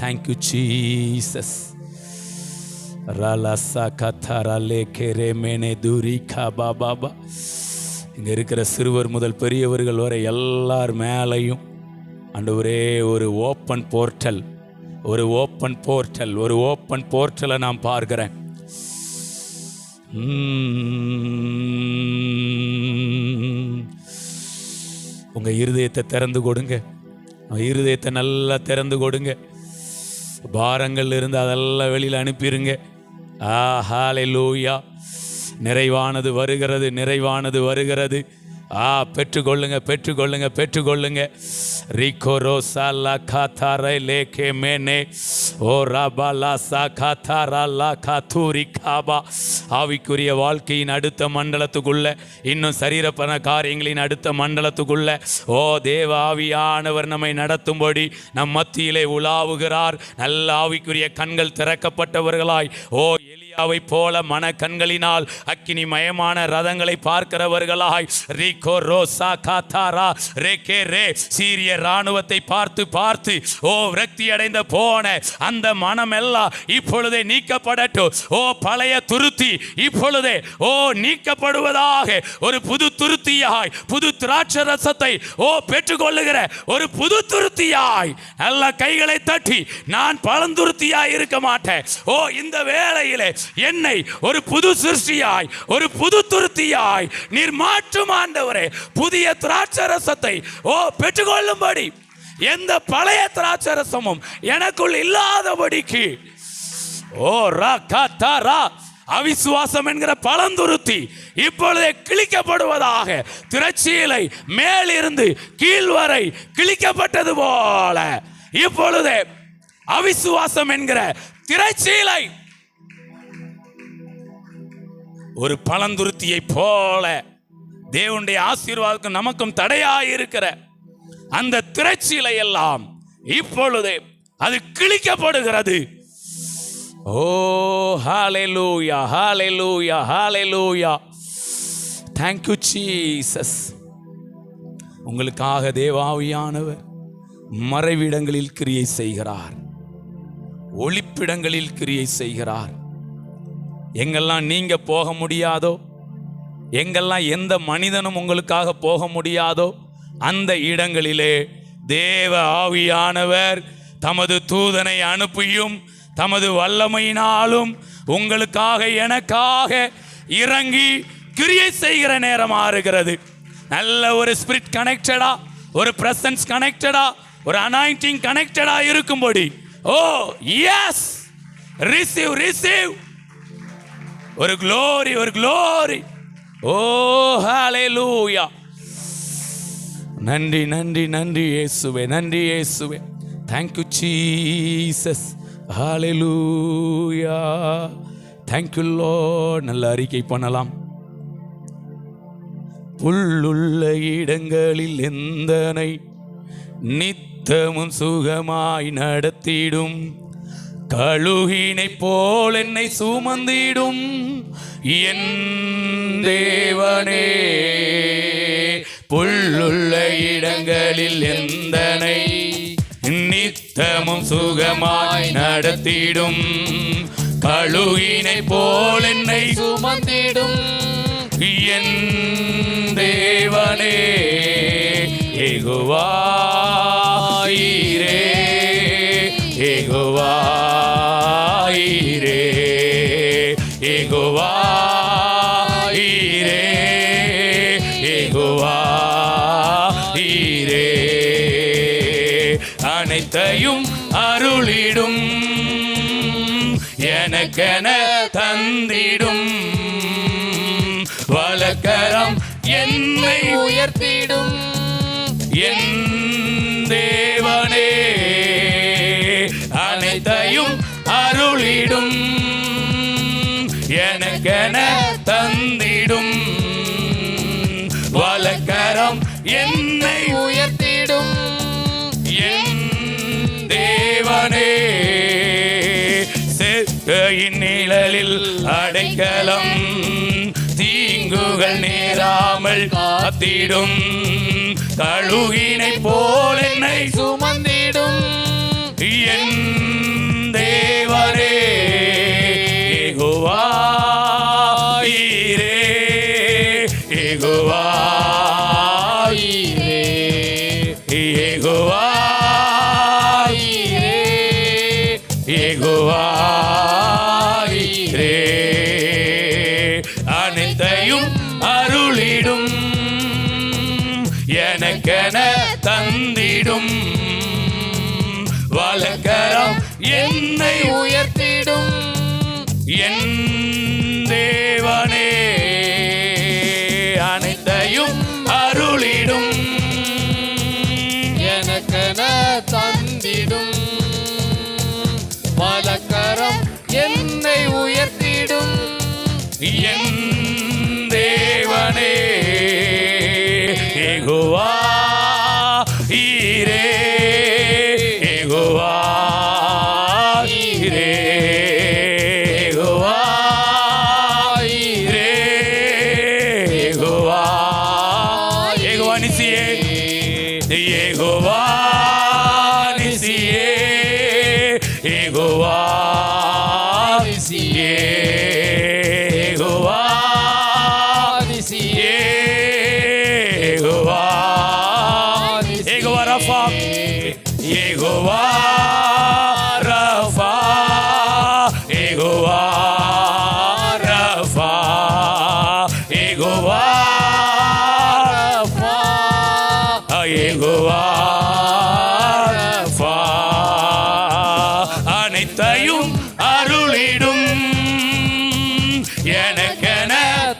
Speaker 1: Thank you Jesus. இங்க இருக்கிற சிறுவர் முதல் பெரியவர்கள் வரை எல்லார் மேலையும் ஆண்டவரே ஒரு ஓப்பன் போர்ட்டல், ஒரு ஓப்பன் போர்ட்டலை நான் பார்க்கிறேன். உங்க இருதயத்தை திறந்து கொடுங்க. இருதயத்தை நல்லா திறந்து கொடுங்க. பாரங்கள் இருந்து அதெல்லாம் வெளியில் அனுப்பிடுங்க. ஹல்லேலூயா. நிறைவானது வருகிறது. பெற்றுக்கொள்ளுங்க. ரிகோரோ சாலா காதாரை லேகே மேனே ஓ ரபாலா சா காதாரா லா காதூரி காபா. ஆவிக்குரிய வாழ்க்கையின் அடுத்த மண்டலத்துக்குள்ள, இன்னும் சரீரப்பன காரியங்களின் அடுத்த மண்டலத்துக்குள்ள தேவ ஆவியானவர் நம்மை நடத்தும்படி நம் மத்தியிலே உலாவுகிறார். நல்ல ஆவிக்குரிய கண்கள் திறக்கப்பட்டவர்களாய் எலியாவை போல மன கண்களினால் அக்கினி மயமான ரதங்களை பார்க்கிறவர்களாய் சீரிய ராணுவத்தை பார்த்து விரக்தி அடைந்த போன அந்த மனம் எல்லாம் இப்பொழுதே நீக்கப்படட்டும். பழைய துருத்தி இப்பொழுதே நீக்கப்படுவதாக. ஒரு புது துருத்தியாய், புது திராட்சை ரசத்தை பெற்றுக்கொள்ளுகிற ஒரு புது துருத்தியாய் நல்ல கைகளை தட்டி, நான் பழந்துருத்தியாய் இருக்க மாட்டேன். இந்த வேளையிலே என்னை ஒரு புது சிருஷ்டியாய், ஒரு புது துருத்தியாய் நீர் மாற்றும் ஆண்டவரே. புதிய திராட்சை ரசத்தை பெற்றுக்கொள்ளும்படி, எந்த பழைய திராட்சை ரசமும் எனக்குள் இல்லாதபடிக்கு அவிசுவாசம் என்கிற பழந்துருத்தி இப்பொழுதே கிழிக்கப்படுவதாக. திரைச்சீலை மேலிருந்து கீழ் வரை கிழிக்கப்பட்டது போல இப்பொழுதே அவிசுவாசம் என்கிற திரைச்சீலை ஒரு பழந்துருத்தியை போல தேவனுடைய ஆசீர்வாதத்துக்கும் நமக்கும் தடையாயிருக்கிற அந்த திரைச்சீலை எல்லாம் இப்பொழுது அது கிழிக்கப்படுகிறது. ஹல்லேலூயா, ஹல்லேலூயா, ஹல்லேலூயா. Thank you Jesus. உங்களுக்காக தேவாவியானவர் மறைவிடங்களில் கிரியை செய்கிறார், ஒளிப்பிடங்களில் கிரியை செய்கிறார். எங்கெல்லாம் நீங்க போக முடியாதோ, எங்கெல்லாம் எந்த மனிதனும் உங்களுக்காக போக முடியாதோ, அந்த இடங்களிலே தேவ ஆவியானவர் தமது தூதனை அனுப்பியும் தமது வல்லமையினாலும் உங்களுக்காக எனக்காக இறங்கி கிரியை செய்கிற நேரம் ஆறுகிறது. நல்ல ஒரு ஸ்பிரிட் கனெக்டடா, ஒரு பிரசன்ஸ் கனெக்டடா, ஒரு அனாயிண்டிங் கனெக்டடா இருக்கும்படி எஸ் ரிசீவ் ஒரு க்ளோரி. ஹல்லேலூயா. நன்றி இயேசுவே. Thank you Jesus. Hallelujah. Thank you Lord. நல்ல அறிக்கை பண்ணலாம். புல்லுள்ள இடங்களில் எந்தனை நித்தமும் சுகமாய் நடத்திடும், கழுகினை போல் என்னை சுமந்திடும் என் தேவனே. புல்லுள்ள இடங்களில் எந்தனை நித்தமும் சுகமாய் நடத்திடும், கழுகினை போல் என்னை
Speaker 2: சுமந்திடும்
Speaker 1: என் தேவனே. Jehovah Jireh, Jehovah Jireh, Jehovah Jireh, Jehovah ஈரே. அனைத்தையும் அருளிடும், எனக்கென தந்திடும், வலக்கரம் என்னை
Speaker 2: உயர்த்திடும்
Speaker 1: என் தேவனே. அனைத்தையும் அருளிடும், எனக்கென தந்திடும், வலக்கரம் என்னை
Speaker 2: உயர்த்திடும்
Speaker 1: என் தேவனே. செக்கையின் நிழலில் அடைக்கலம், தீங்குகள் நேராமல் காத்திடும், கழுகினை போல் என்னை
Speaker 2: சுமந்திடும்
Speaker 1: என் தேவனே. Jehovah Jireh, Jehovah Jireh, Jehovah ஈரே, எனக்கென தந்திடும் வலக்கரம் என்னை
Speaker 2: உயர்த்திடும்
Speaker 1: என் தேவனே அனைத்தையும் அருளிடும்
Speaker 2: எனக்கென தந்திடும் வலக்கரம் என்னை உயர்த்திடும்
Speaker 1: என் தேவனே Jehovah Jireh Jehovah Jireh Jehovah Jireh Jehovah Jehovah Nissi Jehovah Nissi Jehovah Nissi Jehovah Nissi Jehovah Jehovah Rapha Jehovah Rapha Jehovah Rapha Jehovah Rapha Jehovah Rapha அனைத்தையும் அருளிடும் எனக்கென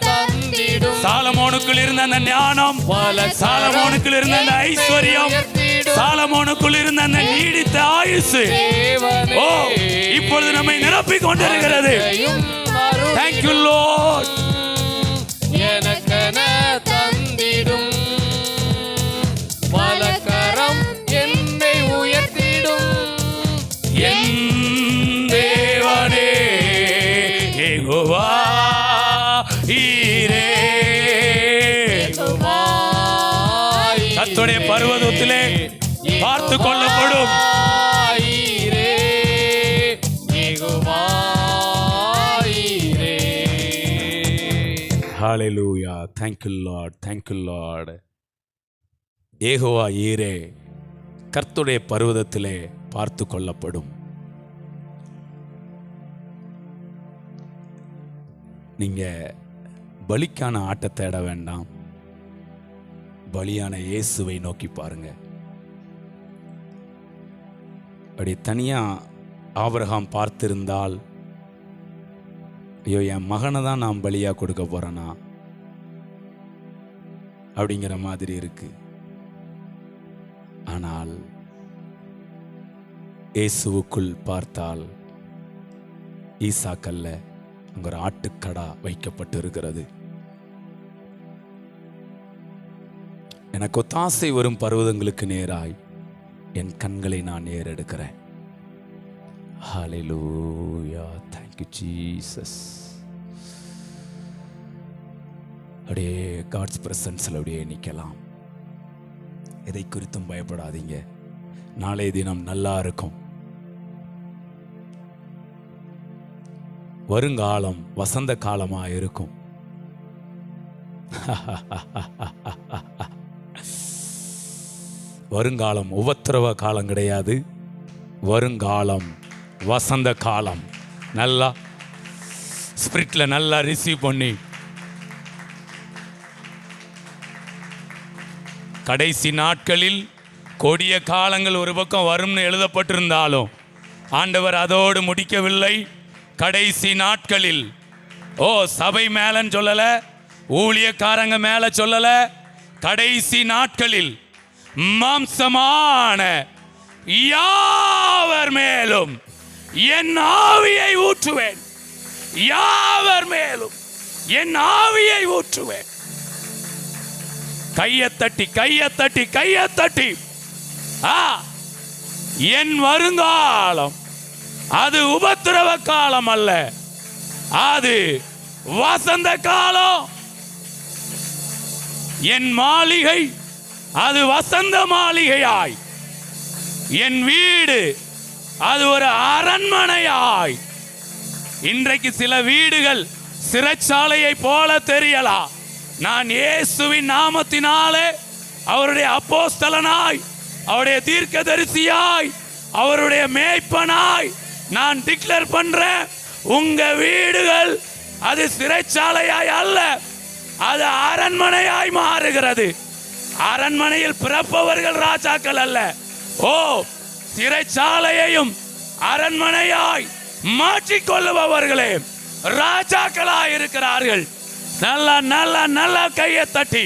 Speaker 2: தந்திடும்
Speaker 1: சாலமோனுக்குள் இருந்த அந்த ஞானம், சாலமோனுக்குள் இருந்த அந்த ஐஸ்வர்யம், சாலமோனுக்குள் இருந்த அந்த நீடித்த ஆயுசு ஓ இப்பொழுது நம்மை நிரப்பிக் கொண்டிருக்கிறது. Thank you Lord.
Speaker 2: எனக்கென தந்திடும் வலக்கரம் என்னை உயர்த்திடும்
Speaker 1: என் தேவனே யெகோவா ஈரே கர்த்தருடைய பர்வதத்திலே பார்த்து கொள்ளப்படும் Hallelujah. Thank you Lord. Thank you Lord. Jehovah ஈரே கர்த்தருடைய பர்வதத்திலே பார்த்து கொள்ளப்படும். நீங்க பலிக்கான ஆட்டை தேட வேண்டாம், பலியான இயேசுவை நோக்கி பாருங்க. அப்படி தனியா ஆபிரகாம் பார்த்திருந்தால், ஐயோ என் மகனை தான் நான் பலியா கொடுக்க போறேனா அப்படிங்கிற மாதிரி இருக்கு. ஆனால் இயேசுவுக்குள் பார்த்தால் ஈசாக்கல்ல அங்க ஒரு ஆட்டுக்கடா வைக்கப்பட்டு இருக்கிறது. எனக்கு ஒத்தாசை வரும் பர்வதங்களுக்கு நேராய் என் கண்களை நான் ஏறெடுக்கிறேன். ஹல்லேலூயா. Thank you Jesus. அப்படியே காட்ஸ் பிரசன்ஸ்ல அப்படியே நிக்கலாம். எதை குறித்தும் பயப்படாதீங்க. நாளைய தினம் நல்லா இருக்கும். வருங்காலம் வசந்த காலமா இருக்கும். வருங்காலம் உபத்திரவ காலம் கிடையாது, வருங்காலம் வசந்த காலம். நல்லா ஸ்பிரிட்ல நல்லா ரிசீவ் பண்ணி, கடைசி நாட்களில் கொடிய காலங்கள் ஒரு பக்கம் வரும்னு எழுதப்பட்டிருந்தாலும் ஆண்டவர் அதோடு முடிக்கவில்லை. கடைசி நாட்களில் சபை மேலன்னு சொல்லல, ஊழியக்காரங்க மேல சொல்லல, கடைசி நாட்களில் மாம்சமான யாவர் மேலும் என் ஆவியை ஊற்றுவேன். யாவர் மேலும் என் ஆவியை ஊற்றுவேன். கையத்தட்டி கையத்தட்டி கையத்தட்டி என் வருங்காலம் அது உபத்திரவ காலம் அல்ல, அது வசந்த காலம். என் மாளிகை அது வசந்த மாளிகையாய், என் வீடு அது ஒரு அரண்மனையாய். இன்றைக்கு சில வீடுகள் சிறைச்சாலையை போல தெரியலாம். நான் இயேசுவின் நாமத்தினாலே அவருடைய அப்போஸ்தலனாய், அவருடைய தீர்க்கதரிசியாய், அவருடைய மேய்ப்பனாய் நான் டிக்ளேர் பண்றேன், உங்க வீடுகள் அது சிறைச்சாலையாய் அல்ல, அது அரண்மனையாய் மாறுகிறது. அரண்மனையில் பிறப்பவர்கள் ராஜாக்கள் அல்ல. ஓ, சிறைச்சாலையையும் அரண்மனையாய் மாற்றிக்கொள்ளுபவர்களே ராஜாக்களாய் இருக்கிறார்கள். நல்லா நல்லா நல்லா கையை தட்டி,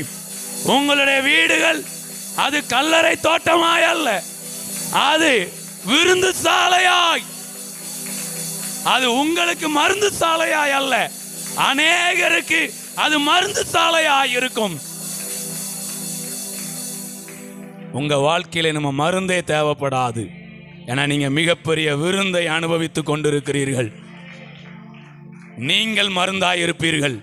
Speaker 1: உங்களுடைய வீடுகள் அது கல்லறை தோட்டமாய் அல்ல, அது விருந்து சாலையாய், அது உங்களுக்கு மருந்து சாலையாய் அல்ல, அநேகருக்கு அது மருந்து சாலையாய் இருக்கும். உங்க வாழ்க்கையில நம்ம மருந்தே தேவைப்படாது. ஏன்னா நீங்க மிகப்பெரிய விருந்தை அனுபவித்துக் கொண்டிருக்கிறீர்கள். நீங்கள் மருந்தாய் இருப்பீர்கள்.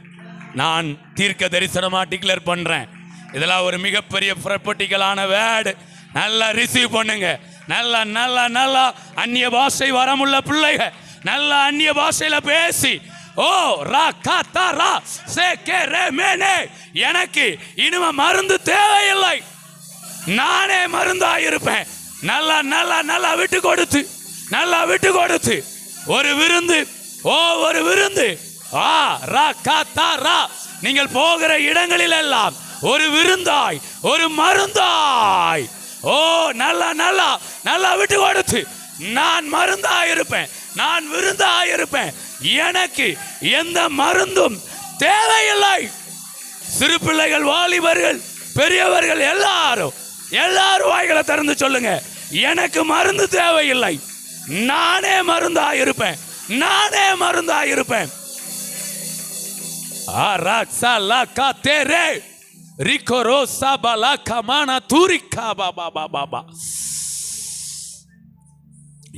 Speaker 1: நான் தீர்க்க தரிசனமா டிக்ளேர் பண்றேன். இதெல்லாம் ஒரு மிகப்பெரிய ப்ராப்பர்ட்டிகளான வேர்டு. நல்லா ரிசீவ் பண்ணுங்க. நல்லா நல்லா நல்லா அந்நிய பாஷை வரமுள்ள பிள்ளைகள் நல்லா அந்நிய பாஷையில பேசி, ஓ ரா கா தா ரா சே கே ரே மேனே, எனக்கு இனிமே மருந்து தேவையில்லை, நானே மருந்தாய் இருப்பேன். நல்லா நல்லா நல்லா விட்டு கொடுத்து, நல்லா விட்டு கொடுத்து ஒரு விருந்து, ஓ ஒரு விருந்து, ஆ ரா கா தா ரா, நீங்கள் போகிற இடங்களில் எல்லாம் ஒரு விருந்தாய், ஒரு மருந்தாய், ஓ நல்லா நல்லா நல்லா விட்டு கொடுத்து, நான் மருந்தாய் இருப்பேன், நான் விருந்தாய் இருப்பேன், எனக்கு எந்த மருந்தும் தேவையில்லை. சிறு பிள்ளைகள், வாலிபர்கள், பெரியவர்கள் எல்லாரும் வாய்களை திறந்து சொல்லுங்க, எனக்கு மருந்து தேவையில்லை, நானே மருந்தாய் இருப்பேன், நானே மருந்தாய் இருப்பேன்.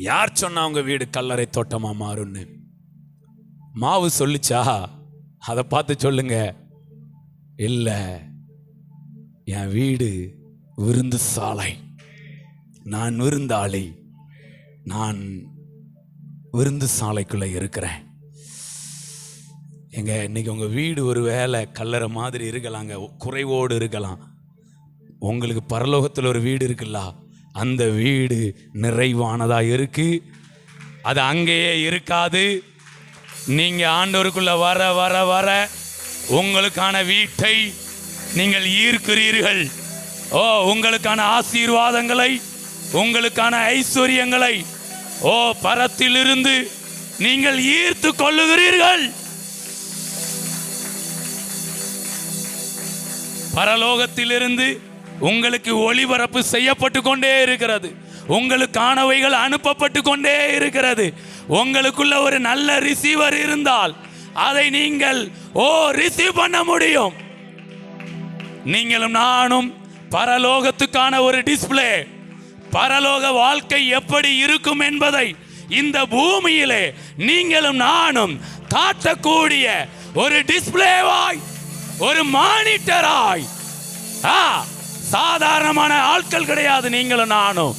Speaker 1: யார் சொன்னா உங்க வீடு கல்லறை தோட்டமா மாறும்னு? மாவு சொல்லிச்சா? அதை பார்த்து சொல்லுங்க. இல்ல, என் வீடு விருந்து சாலை, நான் விருந்தாளி, நான் விருந்து சாலைக்குள்ள இருக்கிறேன். எங்க இன்னைக்கு உங்க வீடு ஒரு வேலை கல்லறை மாதிரி இருக்கலாங்க, குறைவோடு இருக்கலாம். உங்களுக்கு பரலோகத்தில் ஒரு வீடு இருக்குல்ல, அந்த வீடு நிறைவானதா இருக்கு. அது அங்கேயே இருக்காது. நீங்க ஆண்டவருக்குள்ள வர வர வர உங்களுக்கான வீட்டை நீங்கள் ஈர்க்கிறீர்கள். ஓ, உங்களுக்கான ஆசீர்வாதங்களை, உங்களுக்கான ஐஸ்வர்யங்களை, ஓ பரத்திலிருந்து நீங்கள் ஈர்த்து கொள்ளுகிறீர்கள். பரலோகத்திலிருந்து உங்களுக்கு ஒளிபரப்பு செய்யப்பட்டு கொண்டே இருக்கிறது. உங்களுக்கானவைகள் அனுப்பப்பட்டு கொண்டே இருக்கிறது. உங்களுக்குள்ள ஒரு நல்ல ரிசீவர் இருந்தால் அதை நீங்கள் ரிசீவ் பண்ண முடியும். நீங்களும் நானும் பரலோகத்துக்கான ஒரு டிஸ்பிளே, பரலோக வாழ்க்கை எப்படி இருக்கும் என்பதை இந்த பூமியிலே நீங்களும் நானும் காட்டக்கூடிய ஒரு டிஸ்பிளேவாய், ஒரு மானிட்டராய். சாதாரணமான ஆட்கள் கிடையாது நீங்களும் நானும்.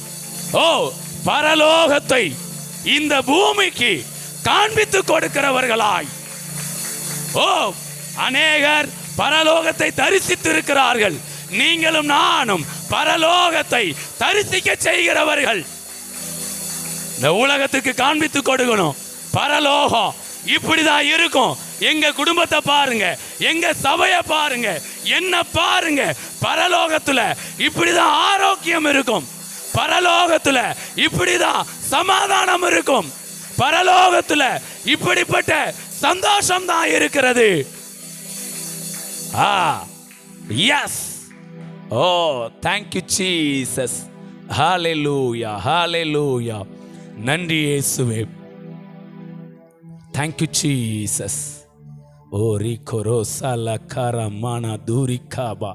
Speaker 1: பரலோகத்தை இந்த பூமிக்கு காண்பித்து கொடுக்கிறவர்களாய். அநேகர் பரலோகத்தை தரிசித்து இருக்கிறார்கள். நீங்களும் நானும் பரலோகத்தை தரிசிக்க செய்கிறவர்கள். இந்த உலகத்துக்கு காண்பித்து கொடுக்கணும். பரலோகம் இப்படிதான் இருக்கும். எங்க குடும்பத்தை பாருங்க, எங்க சபையை பாருங்க, என்ன பாருங்க. பரலோகத்துல இப்படிதான் ஆரோக்கியம் இருக்கும். பரலோகத்துல இப்படிதான் சமாதானம் இருக்கும். பரலோகத்துல இப்படிப்பட்ட சந்தோஷம் தான் இருக்கிறது. Yes, oh thank you Jesus, hallelujah hallelujah. நன்றி இயேசுவே, thank you Jesus. ஓ ரிகோரோ சலகர மன துரிகாபா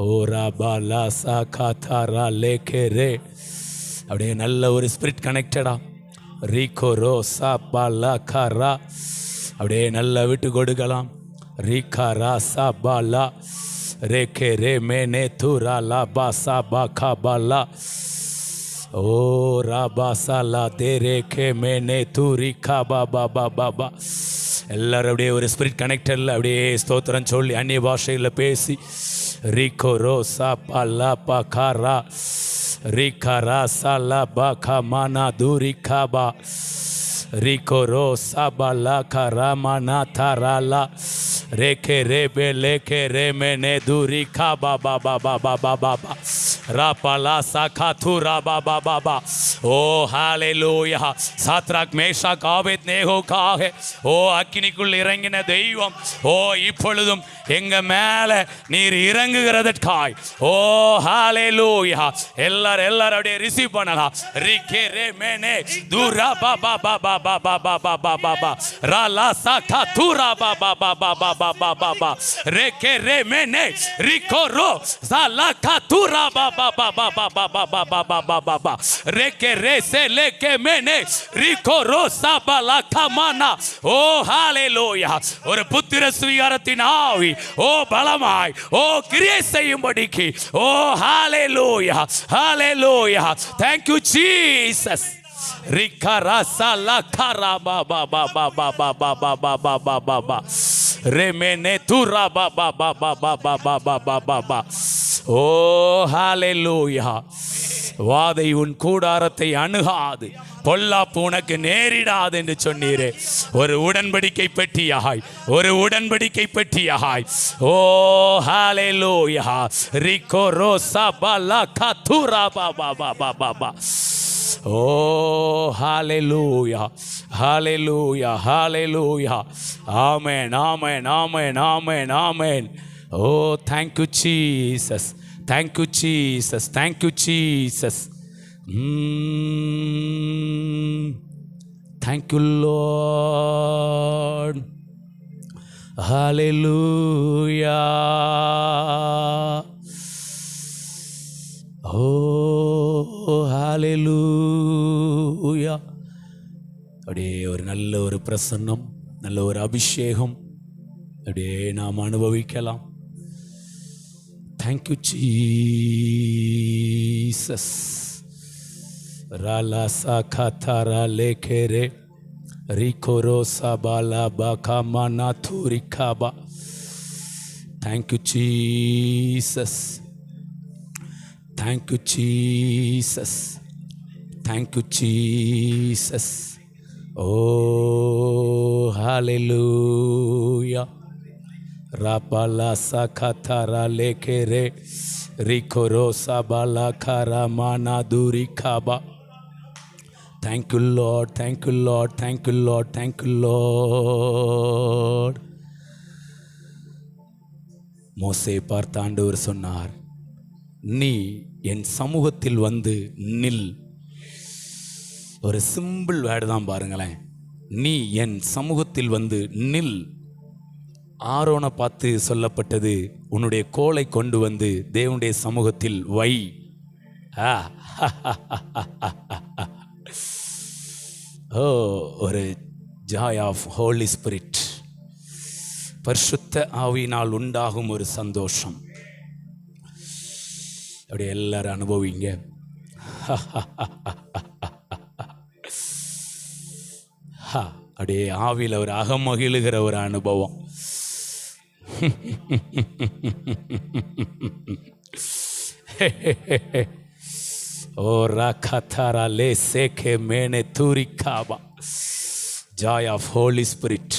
Speaker 1: ஓ ரபாலா சகாதரா லேகரே. அப்படியே நல்ல ஒரு ஸ்பிரிட் கனெக்டடா. ரிகோரோ சபாலா கரா, அப்படியே நல்லா விட்டு கொடுக்கலாம். ரிகரா சபாலா ரேகரே மேனே துராலா பாசா பாகாபாலா ஓ ராபாசாலா தேரேகே மேனே துரிகாபா பாபா பாபா. எல்லாரும் அப்படியே ஒரு ஸ்பிரிட் கனெக்டரில் அப்படியே ஸ்தோத்திரம் சொல்லி அந்நிய பாஷையில் பேசி ரிகோ ரோ சா பாலா பாகாரா ரிகரா சாலா பாகா மானா துரிகாபா ரிகோரோ சபலா கரமனா தரலா ரேகே ரேபே லேகே ரேமெனே துரி காபா பாபா பாபா பாபா ராபலா சகாதுரா பாபா பாபா. ஓ ஹalleluya. சாத்ராக் மேஷாக் ஆபேத்நேகோக்காக ஓ அக்கினிக்குள் இறங்கின தெய்வம் ஓ இப்பொழுதும் எங்க மேல நீர் இறங்குகிறதற்காய் ஓ ஹalleluya. எல்லாரும் அப்படியே ரிசீவ் பண்ணலாம். ரிகே ரேமெனே துரா பாபா பாபா பாபா பாபா பாபா ராலா சகாதுரா பாபா பாபா பாபா பாபா ரேகே ரேமெனே ரிகோரோ சலாகாதுரா பாபா பாபா பாபா பாபா பாபா ரேகே ரேசே லேகே மெனே ரிகோரோ சபலா கமானா. ஓ ஹalleluya. ஒரு புத்திர சுவிகாரத்தின் ஆவி ஓ பலமாய் ஓ கிரியை செய்யும்படிக்கு ஓ ஹalleluya ஹalleluya. Thank you Jesus. Rikarasa la karaba ba ba ba ba ba ba ba ba ba ba ba ba remene tura ba ba ba ba ba ba ba ba ba ba ba. Oh hallelujah. வாதை உன் கூடாரத்தை அணுகாது, பொல்லாப்பு உனக்கு நேரிடாது என்று சொன்னீரே. ஒரு உடன்படிக்கை பெட்டியாய், ஒரு உடன்படிக்கை பெட்டியாய். ஓ ஹalleluya. ரிகோ ரோசா பலா கதுரா பா பா பா பா பா பா. Oh, hallelujah, hallelujah, hallelujah. Amen, amen, amen, amen, amen. Oh, thank you, Jesus. Thank you, Jesus. Thank you, Jesus. Thank you, Lord. Hallelujah. Oh, hallelujah. அப்படியே ஒரு நல்ல ஒரு பிரசன்னம், நல்ல ஒரு அபிஷேகம் அப்படியே நாம் அனுபவிக்கலாம். Thank you, Jesus. Rala sakatara lekere rikoro sabala bakamana turikaba. Thank you, Jesus. Thank you, Jesus. Thank you, Jesus. Oh, hallelujah. Rapala sakatara lekere rikoro sabala karamana durikaba. Thank you, Lord. Thank you, Lord. Thank you, Lord. Thank you, Lord. மோசே பார்த்த ஆண்டவர் சொன்னார், நீ என் சமூகத்தில் வந்து நில். ஒரு simple word தான் பாருங்களேன். நீ என் சமூகத்தில் வந்து நில். ஆரோனை பார்த்து சொல்லப்பட்டது, உன்னுடைய கோலை கொண்டு வந்து தேவனுடைய சமூகத்தில் வை. ஓ, ஒரு ஜாய் ஆஃப் ஹோலி ஸ்பிரிட், பரிசுத்த ஆவியினால் உண்டாகும் ஒரு சந்தோஷம். அப்படியே எல்லாரும் அனுபவிங்க. அப்படியே ஆவியில் ஒரு அகமகிழுகிற ஒரு அனுபவம். ஓ ராகதாரா லே சேகே மேனே தூரிகாபா. Joy of Holy Spirit.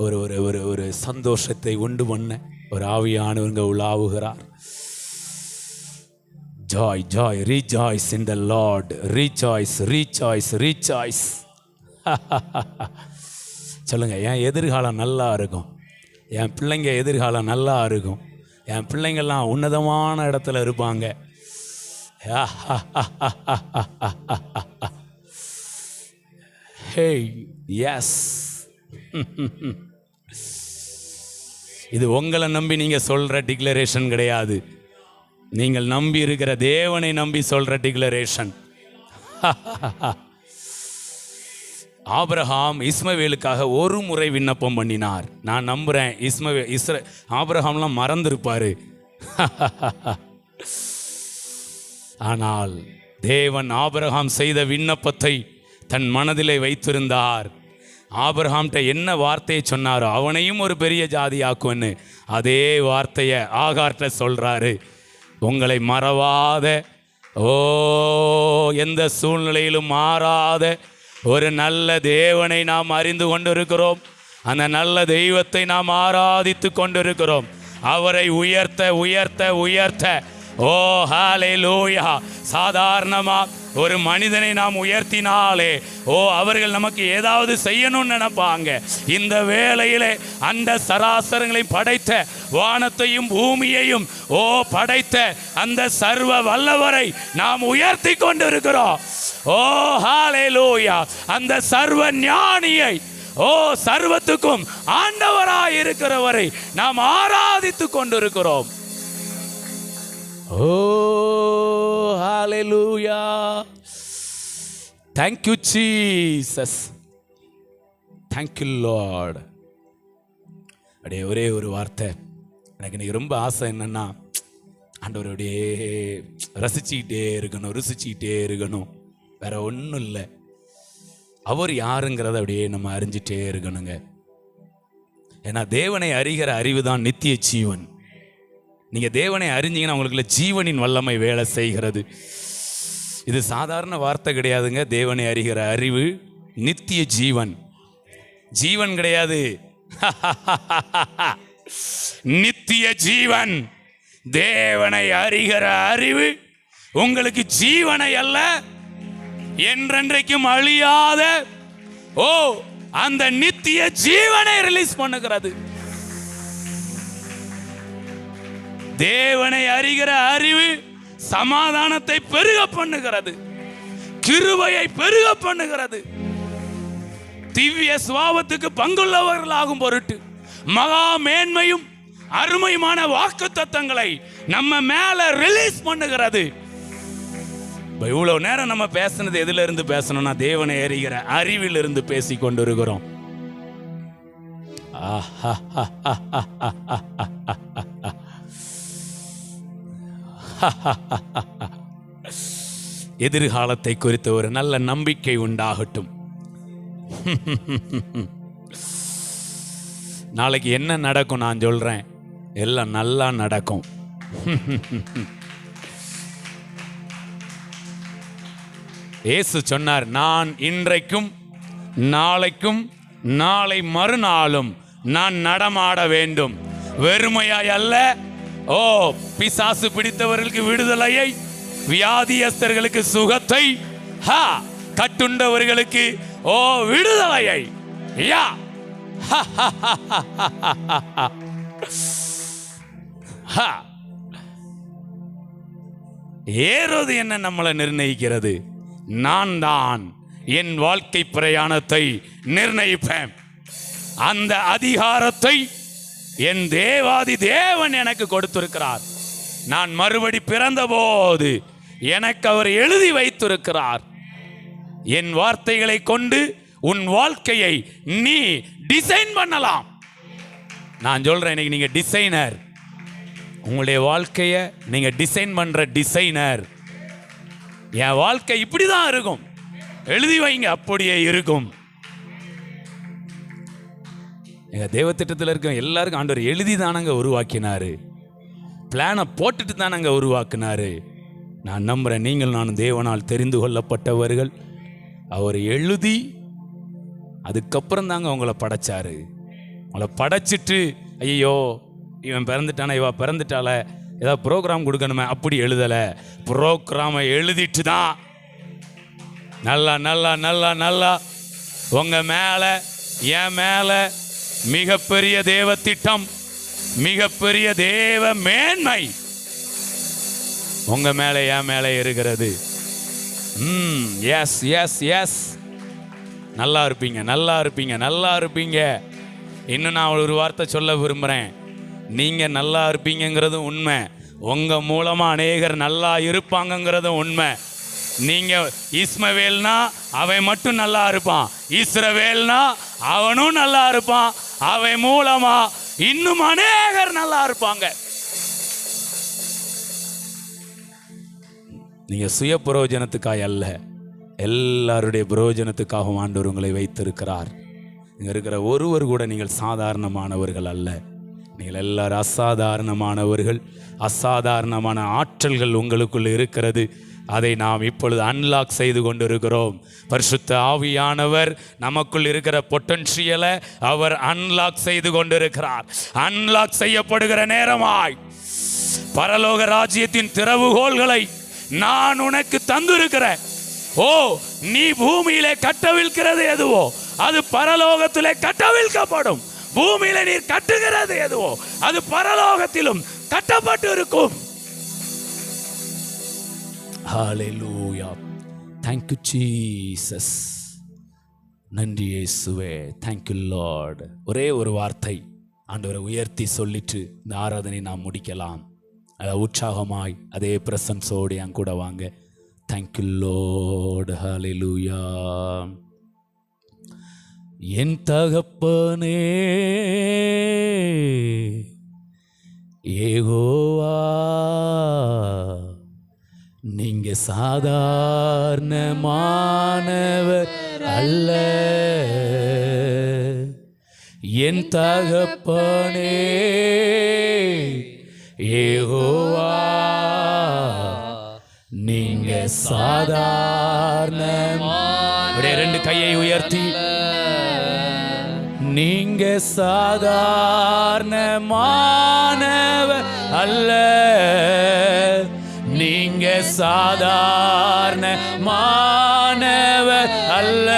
Speaker 1: ஒரு ஒரு ஒரு ஒரு சந்தோஷத்தை உண்டு பண்ண ஒரு ஆவியானவங்க உலாவுகிறார். Joy, joy, rejoice in the Lord. Rejoice, rejoice, rejoice. சொல்லுங்க, என் எதிர்காலம் நல்லா இருக்கும், என் பிள்ளைங்க எதிர்காலம் நல்லா இருக்கும், என் பிள்ளைங்கள்லாம் உன்னதமான இடத்துல இருப்பாங்க. Hey, yes. இது உங்களை நம்பி நீங்க சொல்ற டிக்ளரேஷன் கிடையாது. நீங்கள் நம்பி இருக்கிற தேவனை நம்பி சொல்ற டிக்ளரேஷன். ஆபிரகாம் இஸ்மவேலுக்காக ஒரு முறை விண்ணப்பம் பண்ணினார். நான் நம்புறேன் ஆபிரகாம்லாம் மறந்திருப்பாரு. ஆனால் தேவன் ஆபிரகாம் செய்த விண்ணப்பத்தை தன் மனதிலே வைத்திருந்தார். ஆபிரகாம்கிட்ட என்ன வார்த்தையை சொன்னாரோ, அவனையும் ஒரு பெரிய ஜாதி ஆக்குன்னு, அதே வார்த்தையை ஆகார்ட்ட சொல்றாரு. உங்களை மறவாத, ஓ எந்த சூழ்நிலையிலும் மாறாத ஒரு நல்ல தேவனை நாம் அறிந்து கொண்டிருக்கிறோம். அந்த நல்ல தெய்வத்தை நாம் ஆராதித்து கொண்டிருக்கிறோம். அவரை உயர்த்த உயர்த்த உயர்த்த, ஓ ஹல்லேலூயா, சாதாரணமா ஒரு மனிதனை நாம் உயர்த்தினாலே அவர்கள் நமக்கு ஏதாவது செய்யணும்னு நினைப்பாங்க. இந்த வேளையிலே அந்த சராசரங்களை படைத்த, வானத்தையும் பூமியையும் படைத்த அந்த சர்வ வல்லவரை நாம் உயர்த்தி கொண்டிருக்கிறோம். ஓ ஹல்லேலூயா, அந்த சர்வ ஞானியை, சர்வத்துக்கும் ஆண்டவராய் இருக்கிறவரை நாம் ஆராதித்து கொண்டிருக்கிறோம். ஹல்லேலூயா, thank you Jesus, thank you Lord. அப்படியே ஒரே ஒரு வார்த்தை எனக்கு இன்னைக்கு ரொம்ப ஆசை என்னன்னா, ஆண்டவருடைய ரசிச்சுக்கிட்டே இருக்கணும். வேற ஒன்றும் இல்லை. அவர் யாருங்கிறத அப்படியே நம்ம அறிஞ்சிட்டே இருக்கணுங்க. ஏன்னா தேவனை அறிகிற அறிவு தான் நித்திய ஜீவன். நீங்க தேவனை அறிஞ்சீங்கன்னா உங்களுக்குள்ள ஜீவனின் வல்லமை வேலை செய்கிறது. இது சாதாரண வார்த்தை கிடையாதுங்க. தேவனை அறிகிற அறிவு நித்திய ஜீவன். ஜீவன் கிடையாது, நித்திய ஜீவன். தேவனை அறிகிற அறிவு உங்களுக்கு ஜீவனை அல்ல, என்றென்றைக்கும் அழியாத அந்த நித்திய ஜீவனை ரிலீஸ் பண்ணுகிறது. தேவனை அறிகிற அறிவு சமாதானத்தை பெருக பண்ணுகிறது, கிருபையை பெருக பண்ணுகிறது. திவ்ய சுபாவத்துக்கு பங்குள்ளவர்களாகும் பொருட்டு மகா மேன்மையும் அருமையுமான வாக்குத்தத்தங்களை நம்ம மேல ரிலீஸ் பண்ணுகிறது. இவ்வளவு நேரம் நம்ம பேசினது எதுல இருந்து பேசணும்னா, தேவனை அறிகிற அறிவில் இருந்து பேசி கொண்டிருக்கிறோம். எதிர்காலத்தை குறித்த ஒரு நல்ல நம்பிக்கை உண்டாகட்டும். நாளைக்கு என்ன நடக்கும் நான் சொல்றேன், எல்லாம் நல்லா நடக்கும். இயேசு சொன்னார், நான் இன்றைக்கும் நாளைக்கும் நாளை மறுநாளும் நான் நடமாட வேண்டும், வெறுமையாய் அல்ல. பிசாசு பிடித்தவர்களுக்கு விடுதலையை, வியாதியஸ்தர்களுக்கு சுகத்தை, கட்டுண்டவர்களுக்கு விடுதலையை. ஏரோது என்ன நம்மளை நிர்ணயிக்கிறது? நான் தான் என் வாழ்க்கை பிரயாணத்தை நிர்ணயிப்பேன். அந்த அதிகாரத்தை என் தேவாதி தேவன் எனக்கு கொடுத்திருக்கிறார். நான் மறுபடி பிறந்த போது எனக்கு அவர் எழுதி வைத்திருக்கிறார். என் வார்த்தைகளை கொண்டு உன் வாழ்க்கையை நீ டிசைன் பண்ணலாம். நான் சொல்றேன், இன்னைக்கு நீங்க டிசைனர். உங்களுடைய வாழ்க்கையை நீங்க டிசைன் பண்ற டிசைனர். என் வாழ்க்கை இப்படிதான் இருக்கும், எழுதி வைங்க, அப்படியே இருக்கும். எங்க தேவ திட்டத்தில் இருக்க எல்லாருக்கும் ஆண்டவர் எழுதி தானங்க உருவாக்கினாரு, பிளானை போட்டுட்டு தானங்க உருவாக்கினாரு. நான் நம்புறேன், நீங்கள் நானும் தேவனால் தெரிந்து கொள்ளப்பட்டவர்கள். அவர் எழுதி அதுக்கப்புறம் தாங்க உங்களை படைச்சாரு. உங்களை படைச்சிட்டு ஐயோ இவன் பிறந்துட்டானா இவா பிறந்துட்டால ஏதாவது ப்ரோக்ராம் கொடுக்கணுமே அப்படி எழுதலை. ப்ரோக்ராமை எழுதிட்டு தான் நல்லா நல்லா நல்லா நல்லா உங்கள் மேலே என் மேலே மிகப்பெரிய தேவ திட்டம், மிகப்பெரிய தேவ மேன்மை உங்கள் மேலே என் மேலே இருக்கிறது. எஸ் எஸ் எஸ், நல்லா இருப்பீங்க, நல்லா இருப்பீங்க, நல்லா இருப்பீங்க. இன்னும் நான் ஒரு வார்த்தை சொல்ல விரும்புகிறேன். நீங்கள் நல்லா இருப்பீங்கிறதும் உண்மை, உங்கள் மூலமாக அநேகர் நல்லா இருப்பாங்கங்கிறதும் உண்மை. நீங்கள் இஸ்மவேல்னா அவன் மட்டும் நல்லா இருப்பான், இஸ்ரவேல்னா அவனும் நல்லா இருப்பான், அவன் மூலமாக இன்னும் அநேகர் நல்லா இருப்பாங்க. நீங்கள் சுய பிரயோஜனத்துக்காக அல்ல, எல்லாருடைய பிரயோஜனத்துக்காகவும் ஆண்டவர் உங்களை வைத்திருக்கிறார். இங்கே இருக்கிற ஒருவர் கூட நீங்கள் சாதாரணமானவர்கள் அல்ல. நீங்கள் எல்லாரும் அசாதாரணமானவர்கள். அசாதாரணமான ஆற்றல்கள் உங்களுக்குள் இருக்கிறது. அதை நாம் இப்பொழுது அன்லாக் செய்து கொண்டிருக்கிறோம். பரிசுத்த ஆவியானவர் நமக்குள் இருக்கிற பொட்டன்ஷியலை அவர் அன்லாக் செய்து கொண்டிருக்கிறார். அன்லாக் செய்யப்படுகிற நேரமாய் பரலோக ராஜ்யத்தின் திறவுகோல்களை நான் உனக்கு தந்திருக்கிறேன். ஓ, நீ பூமியிலே கட்டவிழ்க்கிறது எதுவோ அது பரலோகத்திலே கட்டவிழ்க்கப்படும். பூமியில நீர் கட்டுகிறது எதுவோ அது பரலோகத்திலும் கட்டப்பட்டு இருக்கும். ஹalleluya. Thank you Jesus. நன்றி இயேசுவே. Thank you Lord. ஒரே ஒரு வார்த்தை ஆண்டவரை உயர்த்தி சொல்லிட்டு இந்த ஆராதனை நாம் முடிக்கலாம். உற்சாகமாய் அதே பிரசன்ஸோடு என் கூட வாங்க. Thank you Lord. Hallelujah. என் தகப்பனே யெகோவா, நீங்க சாதாரணமானவர் அல்ல. என் தகப்பனே யெகோவா, நீங்க சாதாரண. ரெண்டு கையை உயர்த்தி, நீங்க சாதாரணமானவர் அல்ல. நீங்க சாதாரணமானவர் அல்ல.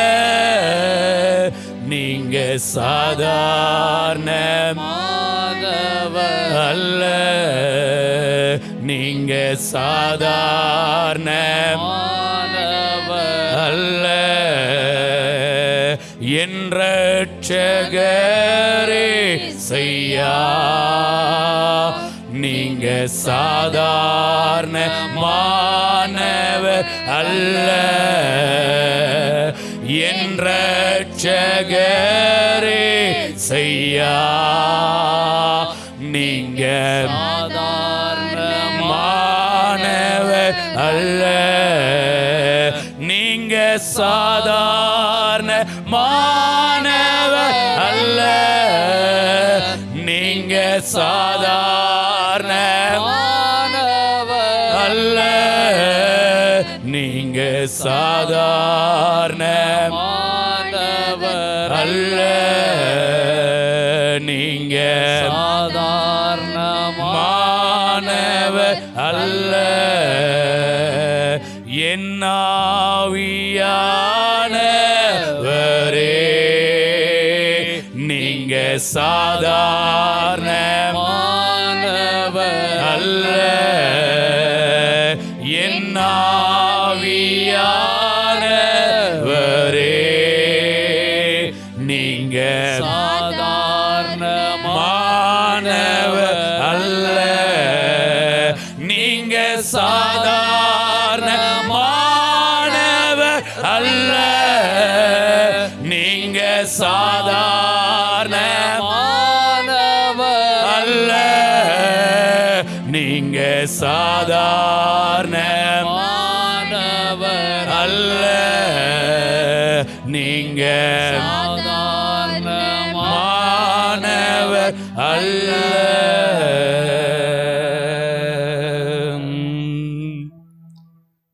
Speaker 1: நீங்க சாதாரணமானவர் அல்ல. நீங்க சாதாரணமானவர் அல்ல. என் ரட்சகரே செய்யா, நீங்க சாதாரணமானவர் அல்ல. என் ரட்சகரே செய்யா, நீங்க சாதாரணமானவர் அல்ல. நீங்க சாதாரணமானவர் அல்ல. நீங்க சாதாரணமானவர் அல்ல. நீங்க சாதாரணமானவர் அல்ல. நீங்க சாதாரணமானவர் அல்ல. என் ஆவியானவரே, நீங்க சாதாரணமானவர் அல்ல. என் ஆவியானவரே, நீங்க சாதாரணமானவர் அல்ல. நீங்க சாதாரணமானவர் அல்ல. நீங்க சாதாரணமானவர் அல்ல. நீங்க சாதாரணமானவர் அல்ல. நீங்க சாதாரணமானவர் அல்ல.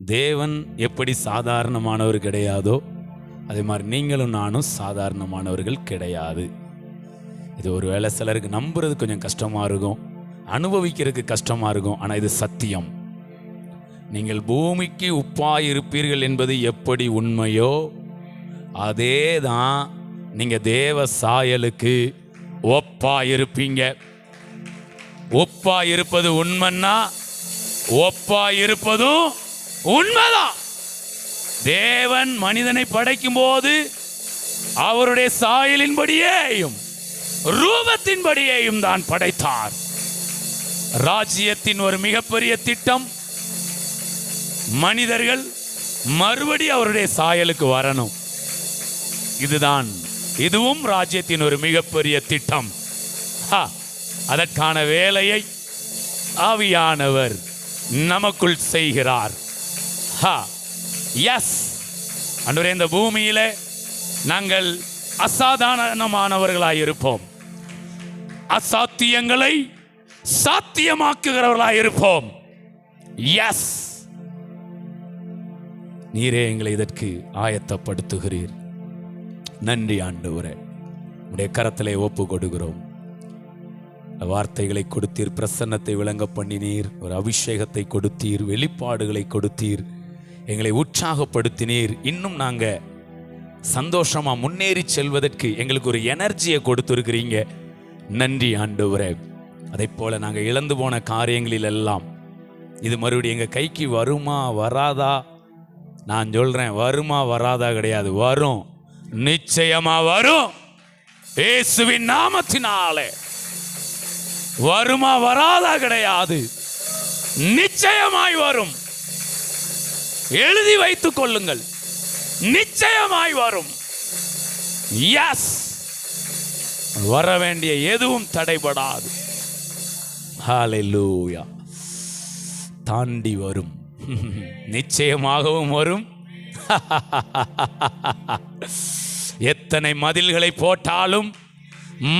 Speaker 1: தேவன் எப்படி சாதாரணமானவர் கிடையாதோ அதே மாதிரி நீங்களும் நானும் சாதாரணமானவர்கள் கிடையாது. இது ஒரு வேளை சிலருக்கு நம்புறது கொஞ்சம் கஷ்டமாக இருக்கும், அனுபவிக்கிறதுக்கு கஷ்டமாக இருக்கும். ஆனால் இது சத்தியம். நீங்கள் பூமிக்கு உப்பாய் இருப்பீர்கள் என்பது எப்படி உண்மையோ அதே தான் நீங்கள் தேவ சாயலுக்கு ஒப்பாய் இருப்பீங்க. ஒப்பாய் இருப்பது உண்மைன்னா ஒப்பாய் இருப்பதும் உண்மைதான். தேவன் மனிதனை படைக்கும் போது அவருடைய சாயலின்படியேயும் ரூபத்தின்படியேயும் தான் படைத்தார். ராஜ்யத்தின் ஒரு மிகப்பெரிய திட்டம், மனிதர்கள் மறுபடி அவருடைய சாயலுக்கு வரணும். இதுவும் ராஜ்யத்தின் ஒரு மிகப்பெரிய திட்டம். அதற்கான வேலையை ஆவியானவர் நமக்குள் செய்கிறார். எஸ் அன்றைய இந்த பூமியில நாங்கள் அசாதாரணமானவர்களாய் இருப்போம், அசாத்தியங்களை சாத்தியமாக்குகிறவர்களாய் இருப்போம். எஸ் நீரே எங்களை இதற்கு ஆயத்தப்படுத்துகிறீர். நன்றி ஆண்டவரே. உடைய கரத்திலே ஒப்பு கொடுக்கிறோம். வார்த்தைகளை கொடுத்தீர், பிரசன்னத்தை விளங்க பண்ணினீர், ஒரு அபிஷேகத்தை கொடுத்தீர், வெளிப்பாடுகளை கொடுத்தீர், எங்களை உற்சாகப்படுத்தினீர். இன்னும் நாங்கள் சந்தோஷமா முன்னேறி செல்வதற்கு எங்களுக்கு ஒரு எனர்ஜியை கொடுத்துருக்கிறீங்க. நன்றி ஆண்டவரே. அதை போல நாங்கள் இழந்து போன காரியங்களில் எல்லாம் இது மறுபடியும் எங்கள் கைக்கு வருமா வராதா? நான் சொல்றேன், வருமா வராதா கிடையாது, வரும், நிச்சயமா வரும். இயேசுவின் நாமத்தினாலே வருமா வராதா கிடையாது, நிச்சயமாய் வரும். எழுதி வைத்துக் கொள்ளுங்கள், நிச்சயமாய் வரும். எஸ், வர வேண்டிய எதுவும் தடைபடாது. ஹல்லேலூயா. தாண்டி வரும், நிச்சயமாகவும் வரும். எத்தனை மதில்களை போட்டாலும்,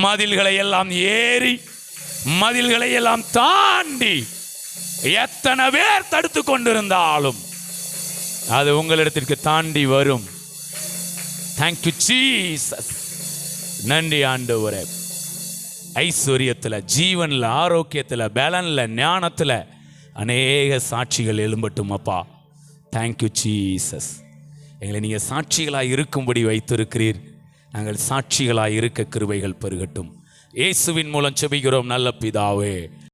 Speaker 1: மதில்களை எல்லாம் ஏறி, மதில்களை எல்லாம் தாண்டி, எத்தனை பேர் தடுத்து கொண்டிருந்தாலும் அது உங்களிடத்திற்கு தாண்டி வரும். Thank you Jesus. நன்றி ஆண்டவரே. ஐஸ்வர்யத்தில், ஜீவனில், ஆரோக்கியத்தில், பலனில், ஞானத்தில் அநேக சாட்சிகள் எழும்பட்டும் அப்பா. Thank you Jesus. எங்களை நீங்கள் சாட்சிகளாக இருக்கும்படி வைத்திருக்கிறீர். நாங்கள் சாட்சிகளாக இருக்க கிருபைகள் பெருகட்டும். இயேசுவின் மூலம் செபிக்கிறோம் நல்ல பிதாவே.